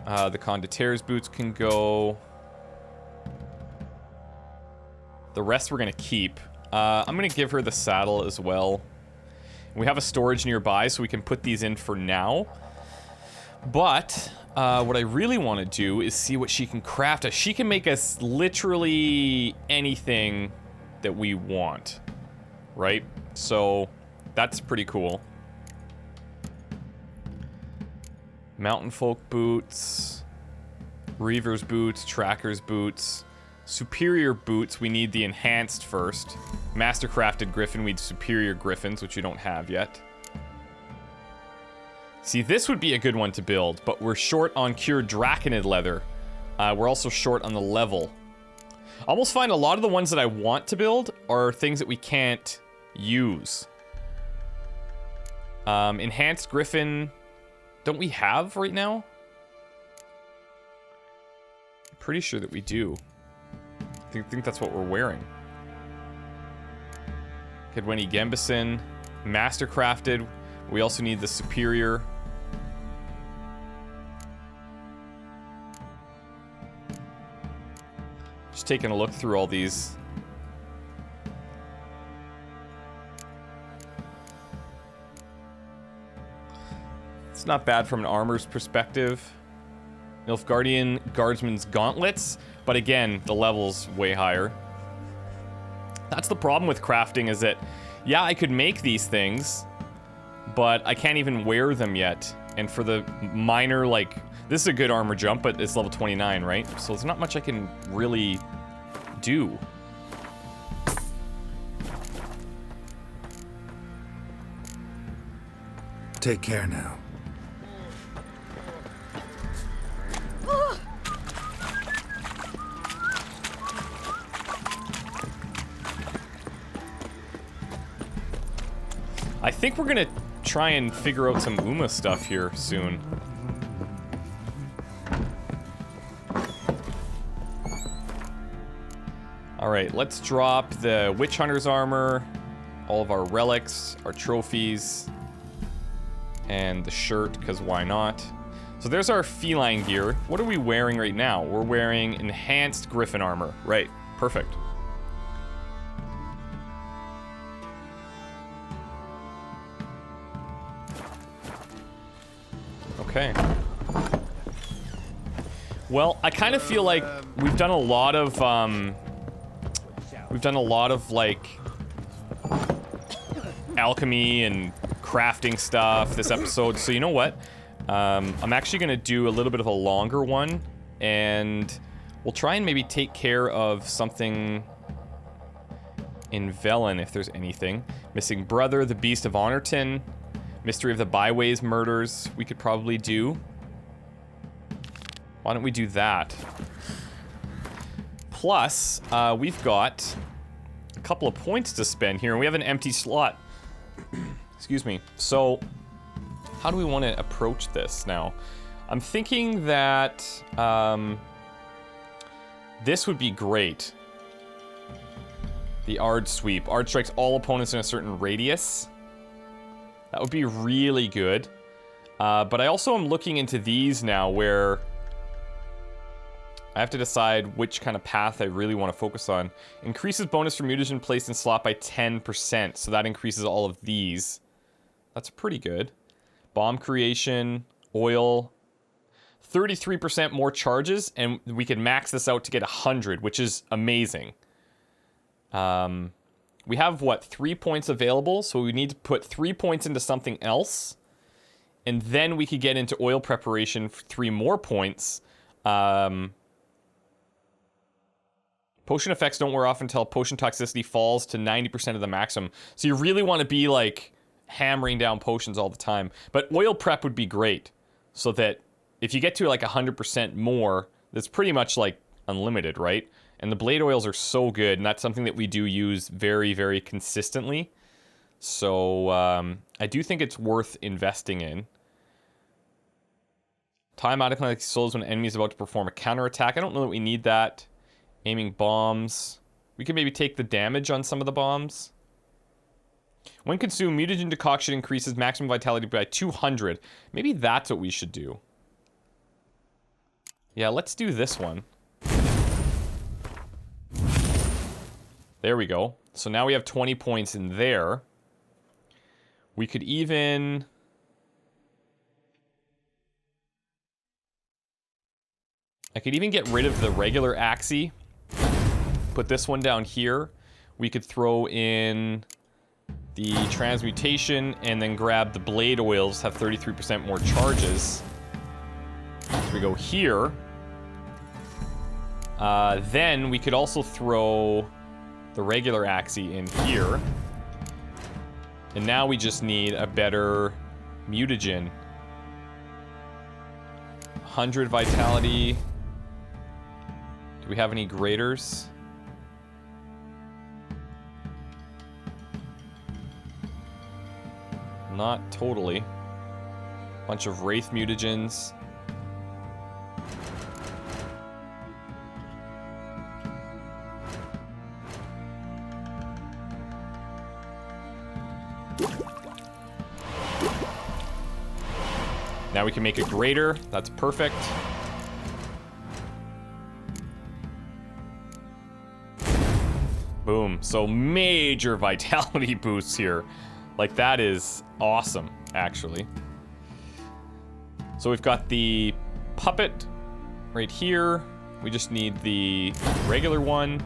The Condottier's boots can go. The rest we're gonna keep. I'm gonna give her the saddle as well. We have a storage nearby, so we can put these in for now. But what I really want to do is see what she can craft us. She can make us literally anything that we want, right? So that's pretty cool. Mountain folk boots, Reaver's boots, Tracker's boots, Superior boots. We need the enhanced first. Mastercrafted Griffin. We need Superior Griffins, which we don't have yet. See, this would be a good one to build, but we're short on cured Draconid leather. We're also short on the level. I almost find a lot of the ones that I want to build are things that we can't use. Enhanced Griffin, don't we have right now? I'm pretty sure that we do. I think that's what we're wearing. Kedweni Gembison, Mastercrafted. We also need the Superior. Just taking a look through all these. It's not bad from an armor's perspective. Nilfgaardian Guardsman's Gauntlets, but again, the level's way higher. That's the problem with crafting, is that, yeah, I could make these things, but I can't even wear them yet. And for the minor, like, this is a good armor jump, but it's level 29, right? So there's not much I can really do. Take care now. I think we're gonna try and figure out some Uma stuff here soon. Alright, let's drop the Witch Hunter's armor, all of our relics, our trophies, and the shirt, because why not? So there's our feline gear. What are we wearing right now? We're wearing enhanced Griffin armor. Right, perfect. Okay. Well, I kind of feel like we've done a lot of, like, alchemy and crafting stuff this episode. So you know what? I'm actually going to do a little bit of a longer one, and we'll try and maybe take care of something in Velen, if there's anything. Missing Brother, the Beast of Honorton, Mystery of the Byways murders, we could probably do. Why don't we do that? Plus, we've got a couple of points to spend here, and we have an empty slot. Excuse me. So, how do we want to approach this now? I'm thinking that this would be great. The Ard Sweep. Ard strikes all opponents in a certain radius. That would be really good. But I also am looking into these now where I have to decide which kind of path I really want to focus on. Increases bonus for mutagen placed in slot by 10%. So that increases all of these. That's pretty good. Bomb creation, oil, 33% more charges, and we can max this out to get 100, which is amazing. We have, what, 3 points available, so we need to put 3 points into something else, and then we could get into oil preparation for 3 more points. Potion effects don't wear off until potion toxicity falls to 90% of the maximum. So you really want to be, like, hammering down potions all the time. But oil prep would be great, so that if you get to, like, 100% more, that's pretty much, like, unlimited, right? And the blade oils are so good, and that's something that we do use very, very consistently. So, I do think it's worth investing in. Time automatically slows when an enemy is about to perform a counterattack. I don't know that we need that. Aiming bombs. We can maybe take the damage on some of the bombs. When consumed, mutagen decoction increases maximum vitality by 200. Maybe that's what we should do. Yeah, let's do this one. There we go. So now we have 20 points in there. We could even... I could even get rid of the regular Axie. Put this one down here. We could throw in the transmutation and then grab the blade oils, have 33% more charges. So we go here. Then we could also throw the regular Axie in here. And now we just need a better mutagen. 100 vitality. Do we have any graders? Not totally. Bunch of Wraith mutagens. Now we can make a grader. That's perfect. Boom. So major vitality boosts here. Like, that is awesome, actually. So we've got the puppet right here. We just need the regular one.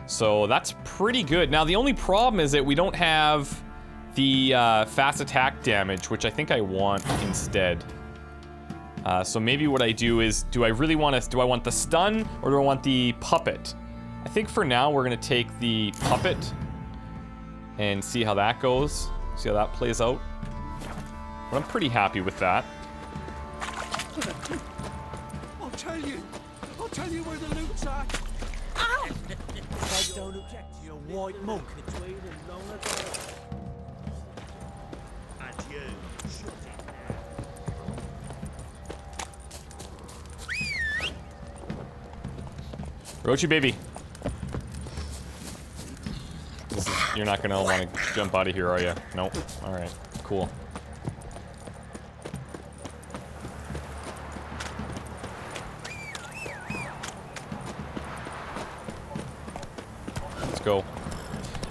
So that's pretty good. Now, the only problem is that we don't have the fast attack damage, which I think I want instead. So maybe what I do is, do I want the stun, or do I want the puppet? I think for now we're gonna take the puppet and see how that goes. See how that plays out. But I'm pretty happy with that. I'll tell you where the loot's at. Ow! I don't object to your white monk between and long ago. And you, shut it now. Rochi baby. You're not gonna want to jump out of here, are you? Nope. Alright, cool. Let's go.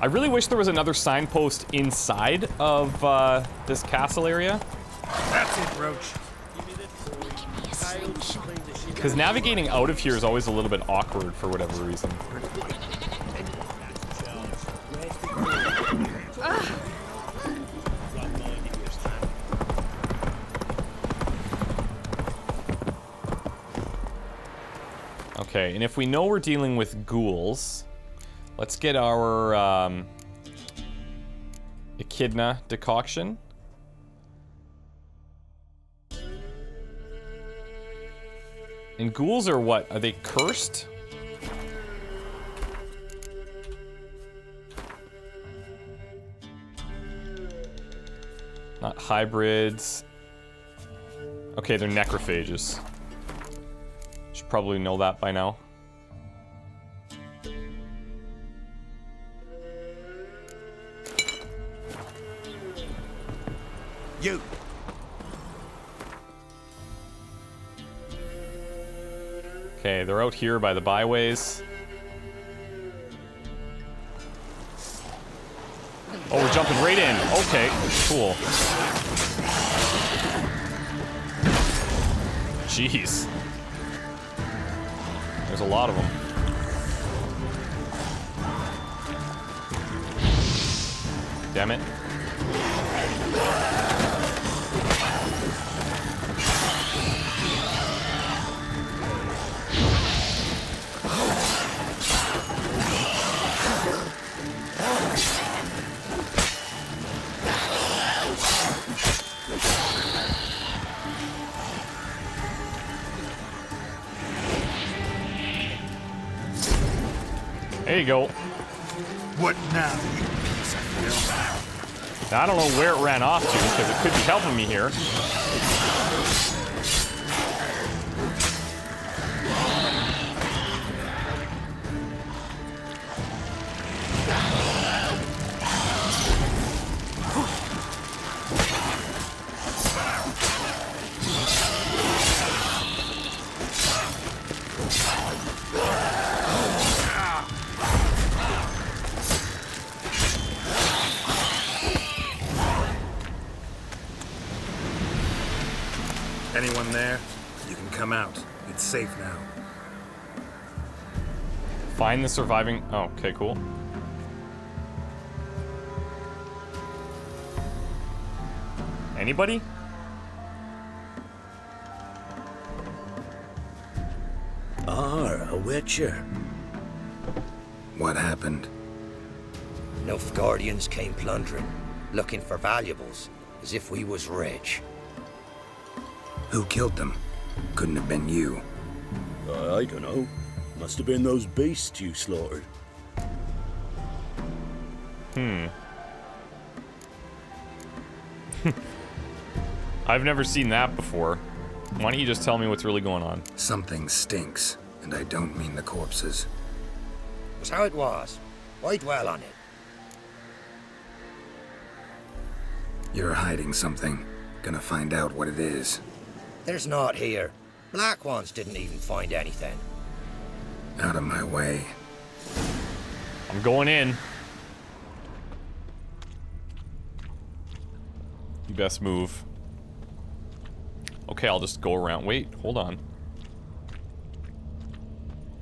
I really wish there was another signpost inside of this castle area. That's it, Roach. Because navigating out of here is always a little bit awkward for whatever reason. Okay, and if we know we're dealing with ghouls, let's get our echidna decoction. And ghouls are what? Are they cursed? Not hybrids. Okay, they're necrophages. Should probably know that by now. You. Okay, they're out here by the byways. Oh, we're jumping right in. Okay, cool. Jeez. There's a lot of them. Damn it. There you go. What now, you piece of filth? Now, I don't know where it ran off to, because it could be helping me here. Anyone there? You can come out. It's safe now. Find the surviving... Oh, okay, cool. Anybody? A witcher. What happened? Nilfgaardians came plundering, looking for valuables, as if we was rich. Who killed them? Couldn't have been you. I don't know. Must have been those beasts you slaughtered. I've never seen that before. Why don't you just tell me what's really going on? Something stinks, and I don't mean the corpses. Was how it was. Why dwell on it? You're hiding something. Gonna find out what it is. There's naught here. Black ones didn't even find anything. Out of my way. I'm going in. You best move. Okay, I'll just go around. Wait, hold on.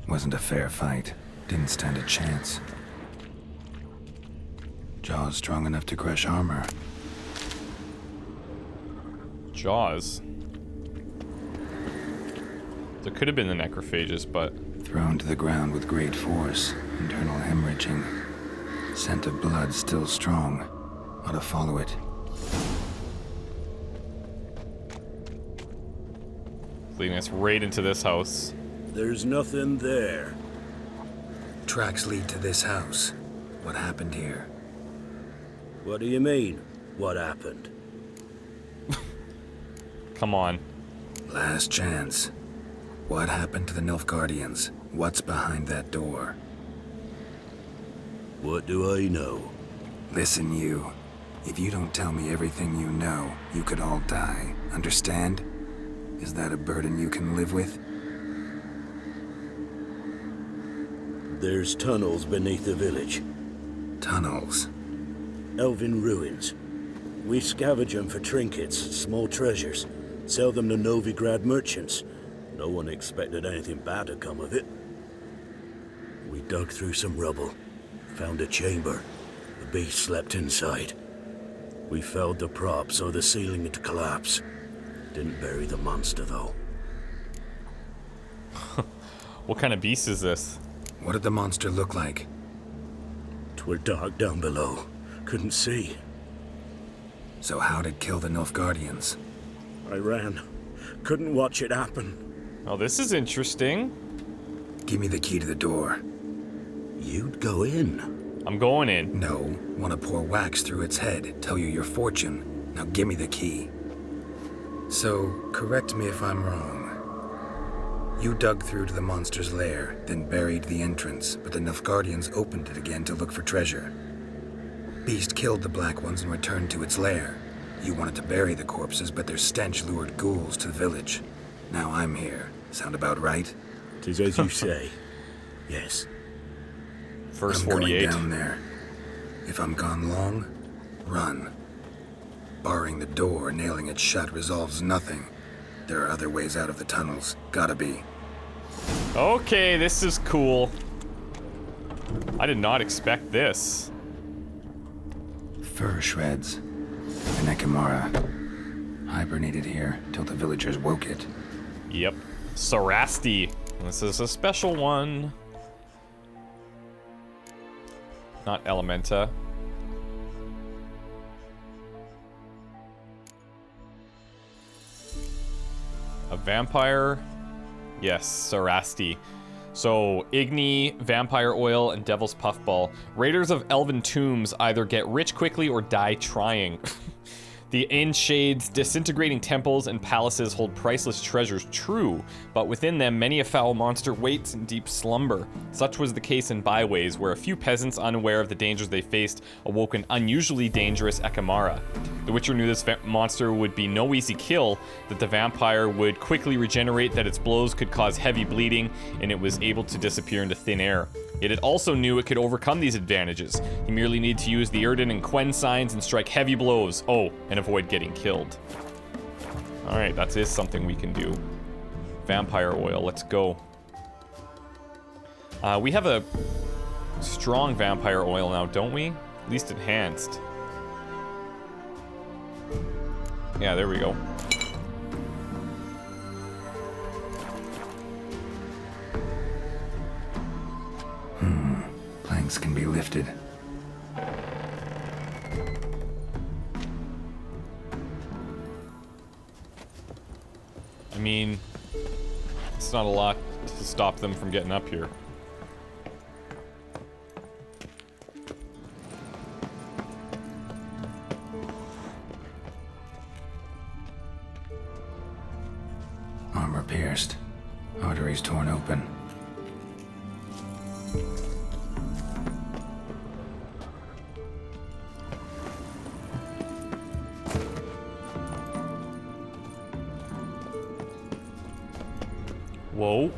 Wasn't a fair fight. Didn't stand a chance. Jaws strong enough to crush armor. Jaws. There could have been the necrophages, but... Thrown to the ground with great force. Internal hemorrhaging. Scent of blood still strong. Ought to follow it. Leading us right into this house. There's nothing there. Tracks lead to this house. What happened here? What do you mean, what happened? Come on. Last chance. What happened to the Nilfgaardians? What's behind that door? What do I know? Listen, you. If you don't tell me everything you know, you could all die. Understand? Is that a burden you can live with? There's tunnels beneath the village. Tunnels? Elven ruins. We scavenge them for trinkets, small treasures. Sell them to Novigrad merchants. No one expected anything bad to come of it. We dug through some rubble. Found a chamber. The beast slept inside. We felled the prop so the ceiling had to collapse. Didn't bury the monster, though. What kind of beast is this? What did the monster look like? 'Twere dark down below. Couldn't see. So how'd it kill the Nilfgaardians? I ran. Couldn't watch it happen. Oh, this is interesting. Give me the key to the door. You'd go in. I'm going in. No. Want to pour wax through its head, tell you your fortune. Now give me the key. So, correct me if I'm wrong. You dug through to the monster's lair, then buried the entrance, but the Nilfgaardians opened it again to look for treasure. Beast killed the Black Ones and returned to its lair. You wanted to bury the corpses, but their stench lured ghouls to the village. Now I'm here. Sound about right? 'Tis as you say. Yes. Verse I'm 48. going down there. If I'm gone long, run. Barring the door, nailing it shut resolves nothing. There are other ways out of the tunnels. Gotta be. Okay, this is cool. I did not expect this. Fur shreds. An Ekamara. Hibernated here till the villagers woke it. Yep. Sarasti. This is a special one. Not Elementa. A vampire. Yes, Sarasti. So, Igni, Vampire Oil, and Devil's Puffball. Raiders of Elven Tombs either get rich quickly or die trying. The inn shades, disintegrating temples, and palaces hold priceless treasures, true, but within them many a foul monster waits in deep slumber. Such was the case in Byways, where a few peasants, unaware of the dangers they faced, awoke an unusually dangerous Ekamara. The Witcher knew this monster would be no easy kill, that the vampire would quickly regenerate, that its blows could cause heavy bleeding, and it was able to disappear into thin air. Yet it also knew it could overcome these advantages. He merely needed to use the Erden and Quen signs and strike heavy blows. Oh, and avoid getting killed. Alright, that is something we can do. Vampire oil, let's go. We have a strong vampire oil now, don't we? At least enhanced. Yeah, there we go. Planks can be lifted. I mean, it's not a lot to stop them from getting up here. Armor pierced. Arteries torn open. Whoa.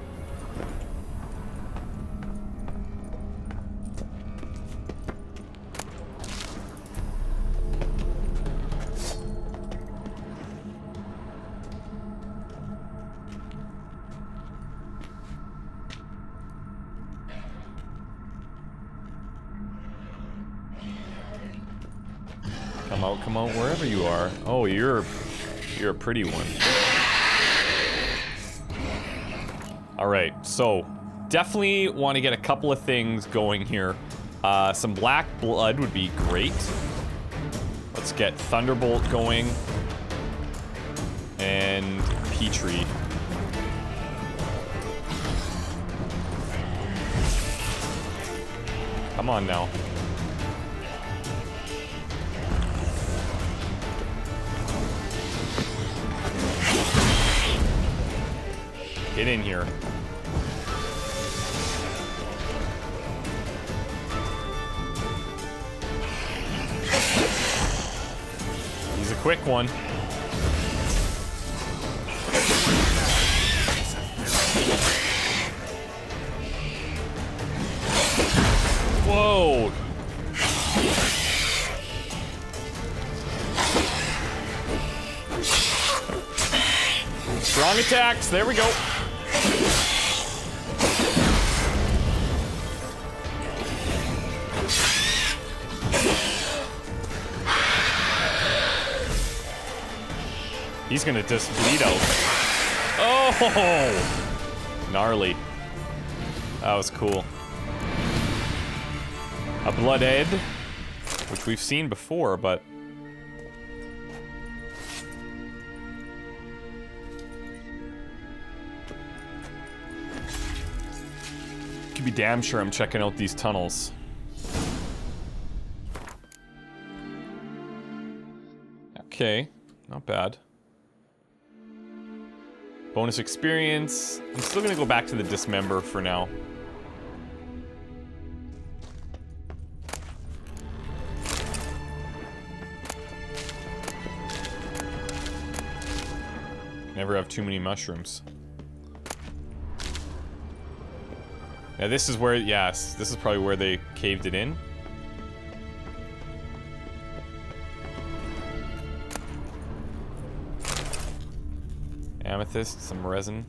Come out, wherever you are. Oh, you're a pretty one. Alright, so definitely want to get a couple of things going here. Some black blood would be great. Let's get Thunderbolt going. And Petrie. Come on now. Get in here. He's a quick one. Whoa. Strong attacks. There we go. He's gonna just bleed out. Oh! Gnarly. That was cool. A Blood Ed, which we've seen before, but... Could be damn sure I'm checking out these tunnels. Okay, not bad. Bonus experience. I'm still gonna go back to the Dismember for now. Never have too many mushrooms. Yeah, this is where, yes, this is probably where they caved it in. Amethyst, some resin.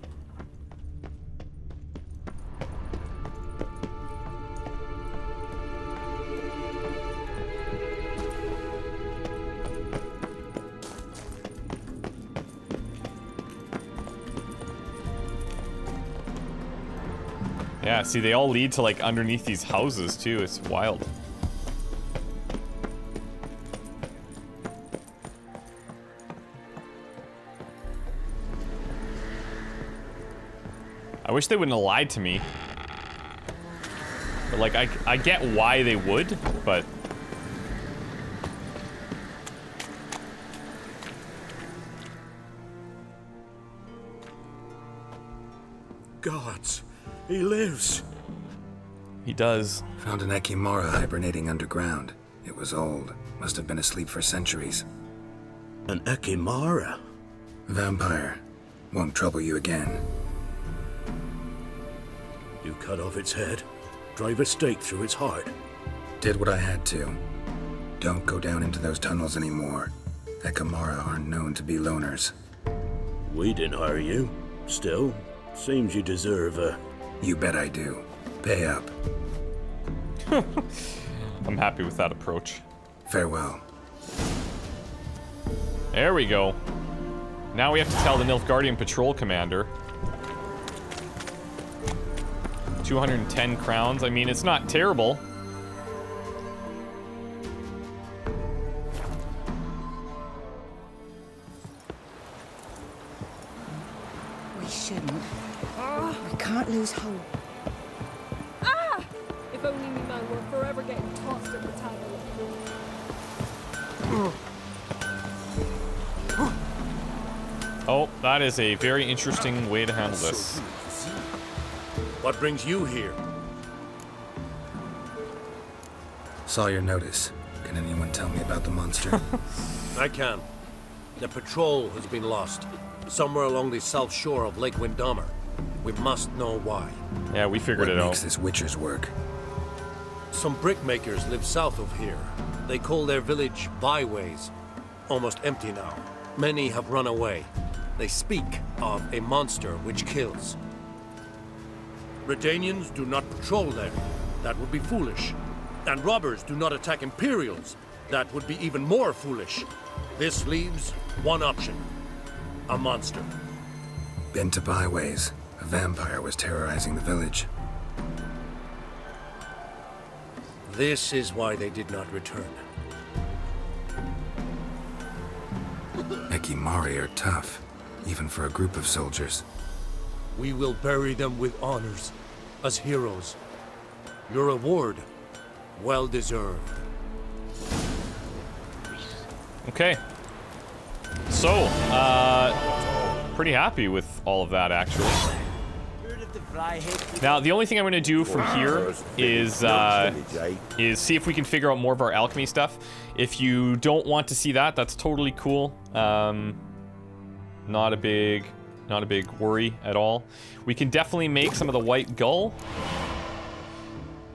Yeah, see, they all lead to, like, underneath these houses, too. It's wild. I wish they wouldn't have lied to me. But, like, I get why they would, but... Gods, he lives. He does. Found an Ekimara hibernating underground. It was old. Must have been asleep for centuries. An Ekimara? Vampire. Won't trouble you again. You cut off its head, drive a stake through its heart. Did what I had to. Don't go down into those tunnels anymore. Ekimara aren't known to be loners. We didn't hire you. Still, seems you deserve a... You bet I do. Pay up. I'm happy with that approach. Farewell. There we go. Now we have to tell the Nilfgaardian Patrol Commander. 210 crowns. I mean, it's not terrible. We shouldn't. We can't lose hope. Ah! If only me man were forever getting tossed at the table. Oh, that is a very interesting way to handle this. What brings you here? Saw your notice. Can anyone tell me about the monster? I can. The patrol has been lost. Somewhere along the south shore of Lake Windammer. We must know why. Yeah, we figured it out. What makes this witcher's work? Some brickmakers live south of here. They call their village byways. Almost empty now. Many have run away. They speak of a monster which kills. Redanians do not patrol there. That would be foolish. And robbers do not attack Imperials. That would be even more foolish. This leaves one option. A monster. Been to byways. A vampire was terrorizing the village. This is why they did not return. Ekimari are tough, even for a group of soldiers. We will bury them with honors, as heroes. Your reward, well deserved. Okay. So, pretty happy with all of that, actually. Now, the only thing I'm going to do from here is see if we can figure out more of our alchemy stuff. If you don't want to see that, that's totally cool. Not a big worry at all. We can definitely make some of the white gull.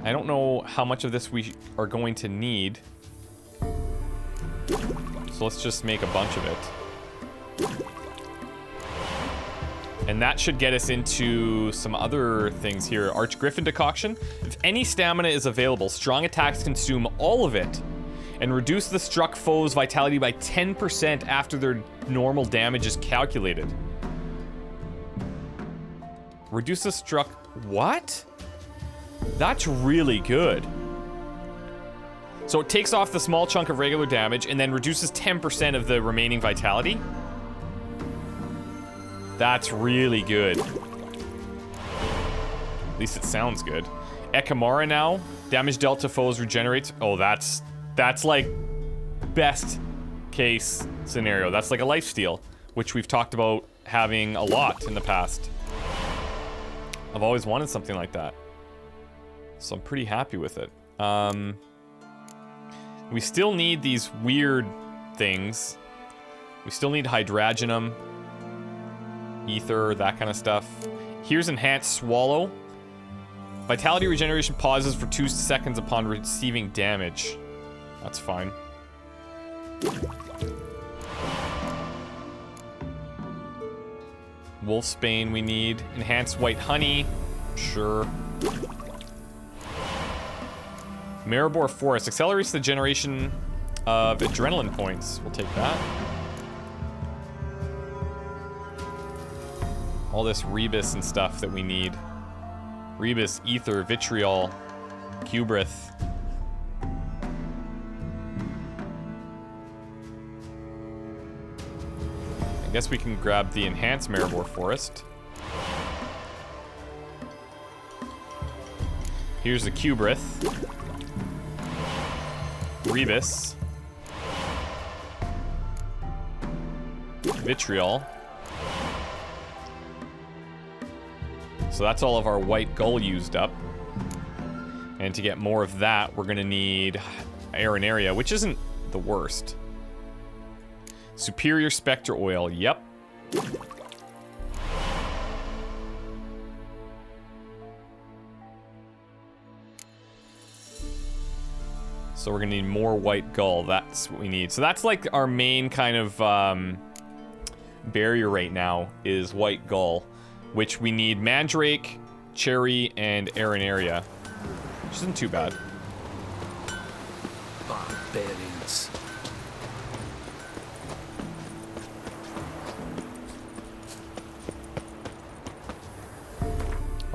I don't know how much of this we are going to need. So let's just make a bunch of it. And that should get us into some other things here. Arch Griffin decoction. If any stamina is available, strong attacks consume all of it and reduce the struck foe's vitality by 10% after their normal damage is calculated. Reduce the struck... What? That's really good. So it takes off the small chunk of regular damage and then reduces 10% of the remaining vitality. That's really good. At least it sounds good. Ekimara now. Damage dealt to foes regenerates. Oh, that's like best case scenario. That's like a lifesteal, which we've talked about having a lot in the past. I've always wanted something like that. So I'm pretty happy with it. We still need these weird things. We still need Hydragenum. ether, that kind of stuff. Here's enhanced swallow. Vitality regeneration pauses for 2 seconds upon receiving damage. That's fine. Wolfsbane we need. Enhanced white honey. Sure. Maribor Forest. Accelerates the generation of adrenaline points. We'll take that. All this Rebus and stuff that we need. Rebus, Ether, Vitriol, Cubrith. I guess we can grab the enhanced Maribor Forest. Here's the Cubrith. Rebus. Vitriol. So that's all of our white gull used up. And to get more of that, we're gonna need Arenaria, which isn't the worst. Superior Spectre Oil, yep. So we're gonna need more white gull, that's what we need. So that's like our main kind of barrier right now is white gull, which we need Mandrake, Cherry, and Arenaria, which isn't too bad. Barbarians.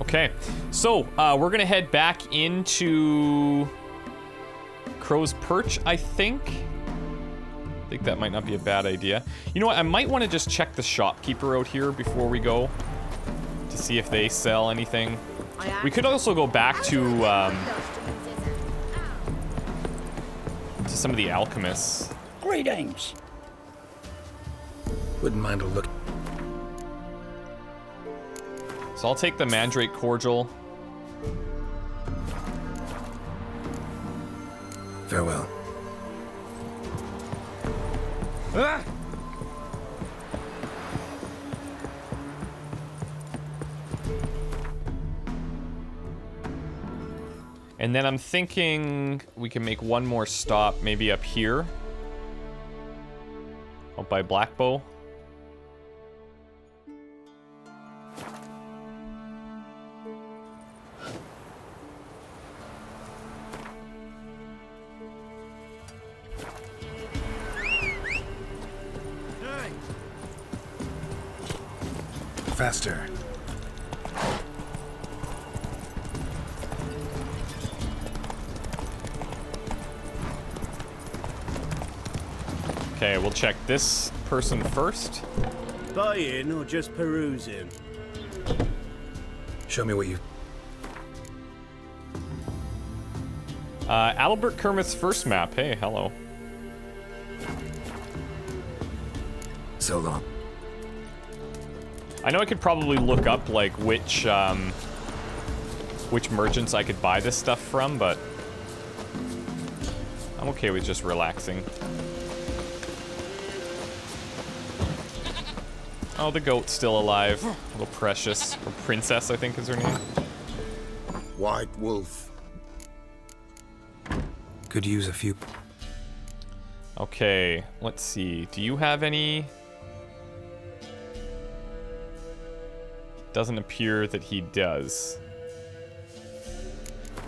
Okay, so we're gonna head back into Crow's Perch, I think. I think that might not be a bad idea. You know what, I might want to just check the shopkeeper out here before we go to see if they sell anything. We could also go back to some of the alchemists. Greetings. Wouldn't mind a look. So I'll take the Mandrake Cordial. Farewell. Ah! And then I'm thinking we can make one more stop, maybe up here. Up by Blackbow. Faster. Okay, we'll check this person first. Buy-in or just perusing? Show me what you... Albert Kermith's first map. Hey, hello. So long. I know I could probably look up like which merchants I could buy this stuff from, but I'm okay with just relaxing. Oh, the goat's still alive. Little Precious, or Princess, I think is her name. White Wolf. Could use a few... Okay, let's see. Do you have any? Doesn't appear that he does.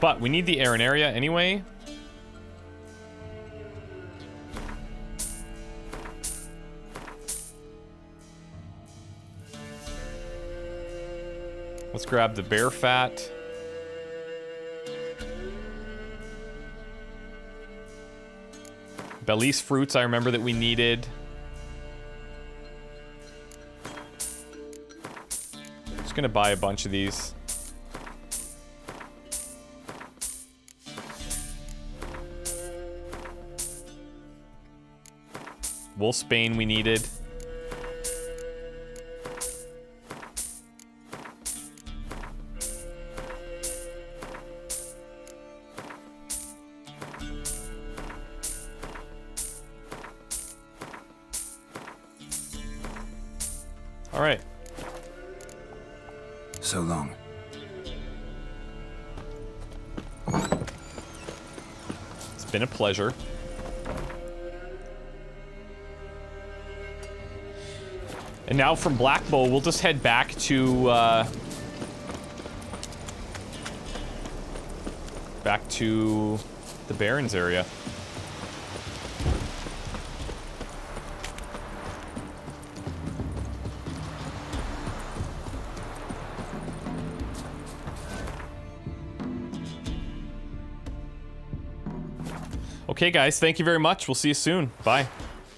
But we need the Arenaria anyway. Let's grab the bear fat. Belize fruits, I remember that we needed. Just gonna buy a bunch of these. Wolfsbane we needed. All right. So long. It's been a pleasure. And now from Blackbow, we'll just head back to, the Barrens area. Okay, guys, thank you very much. We'll see you soon. Bye.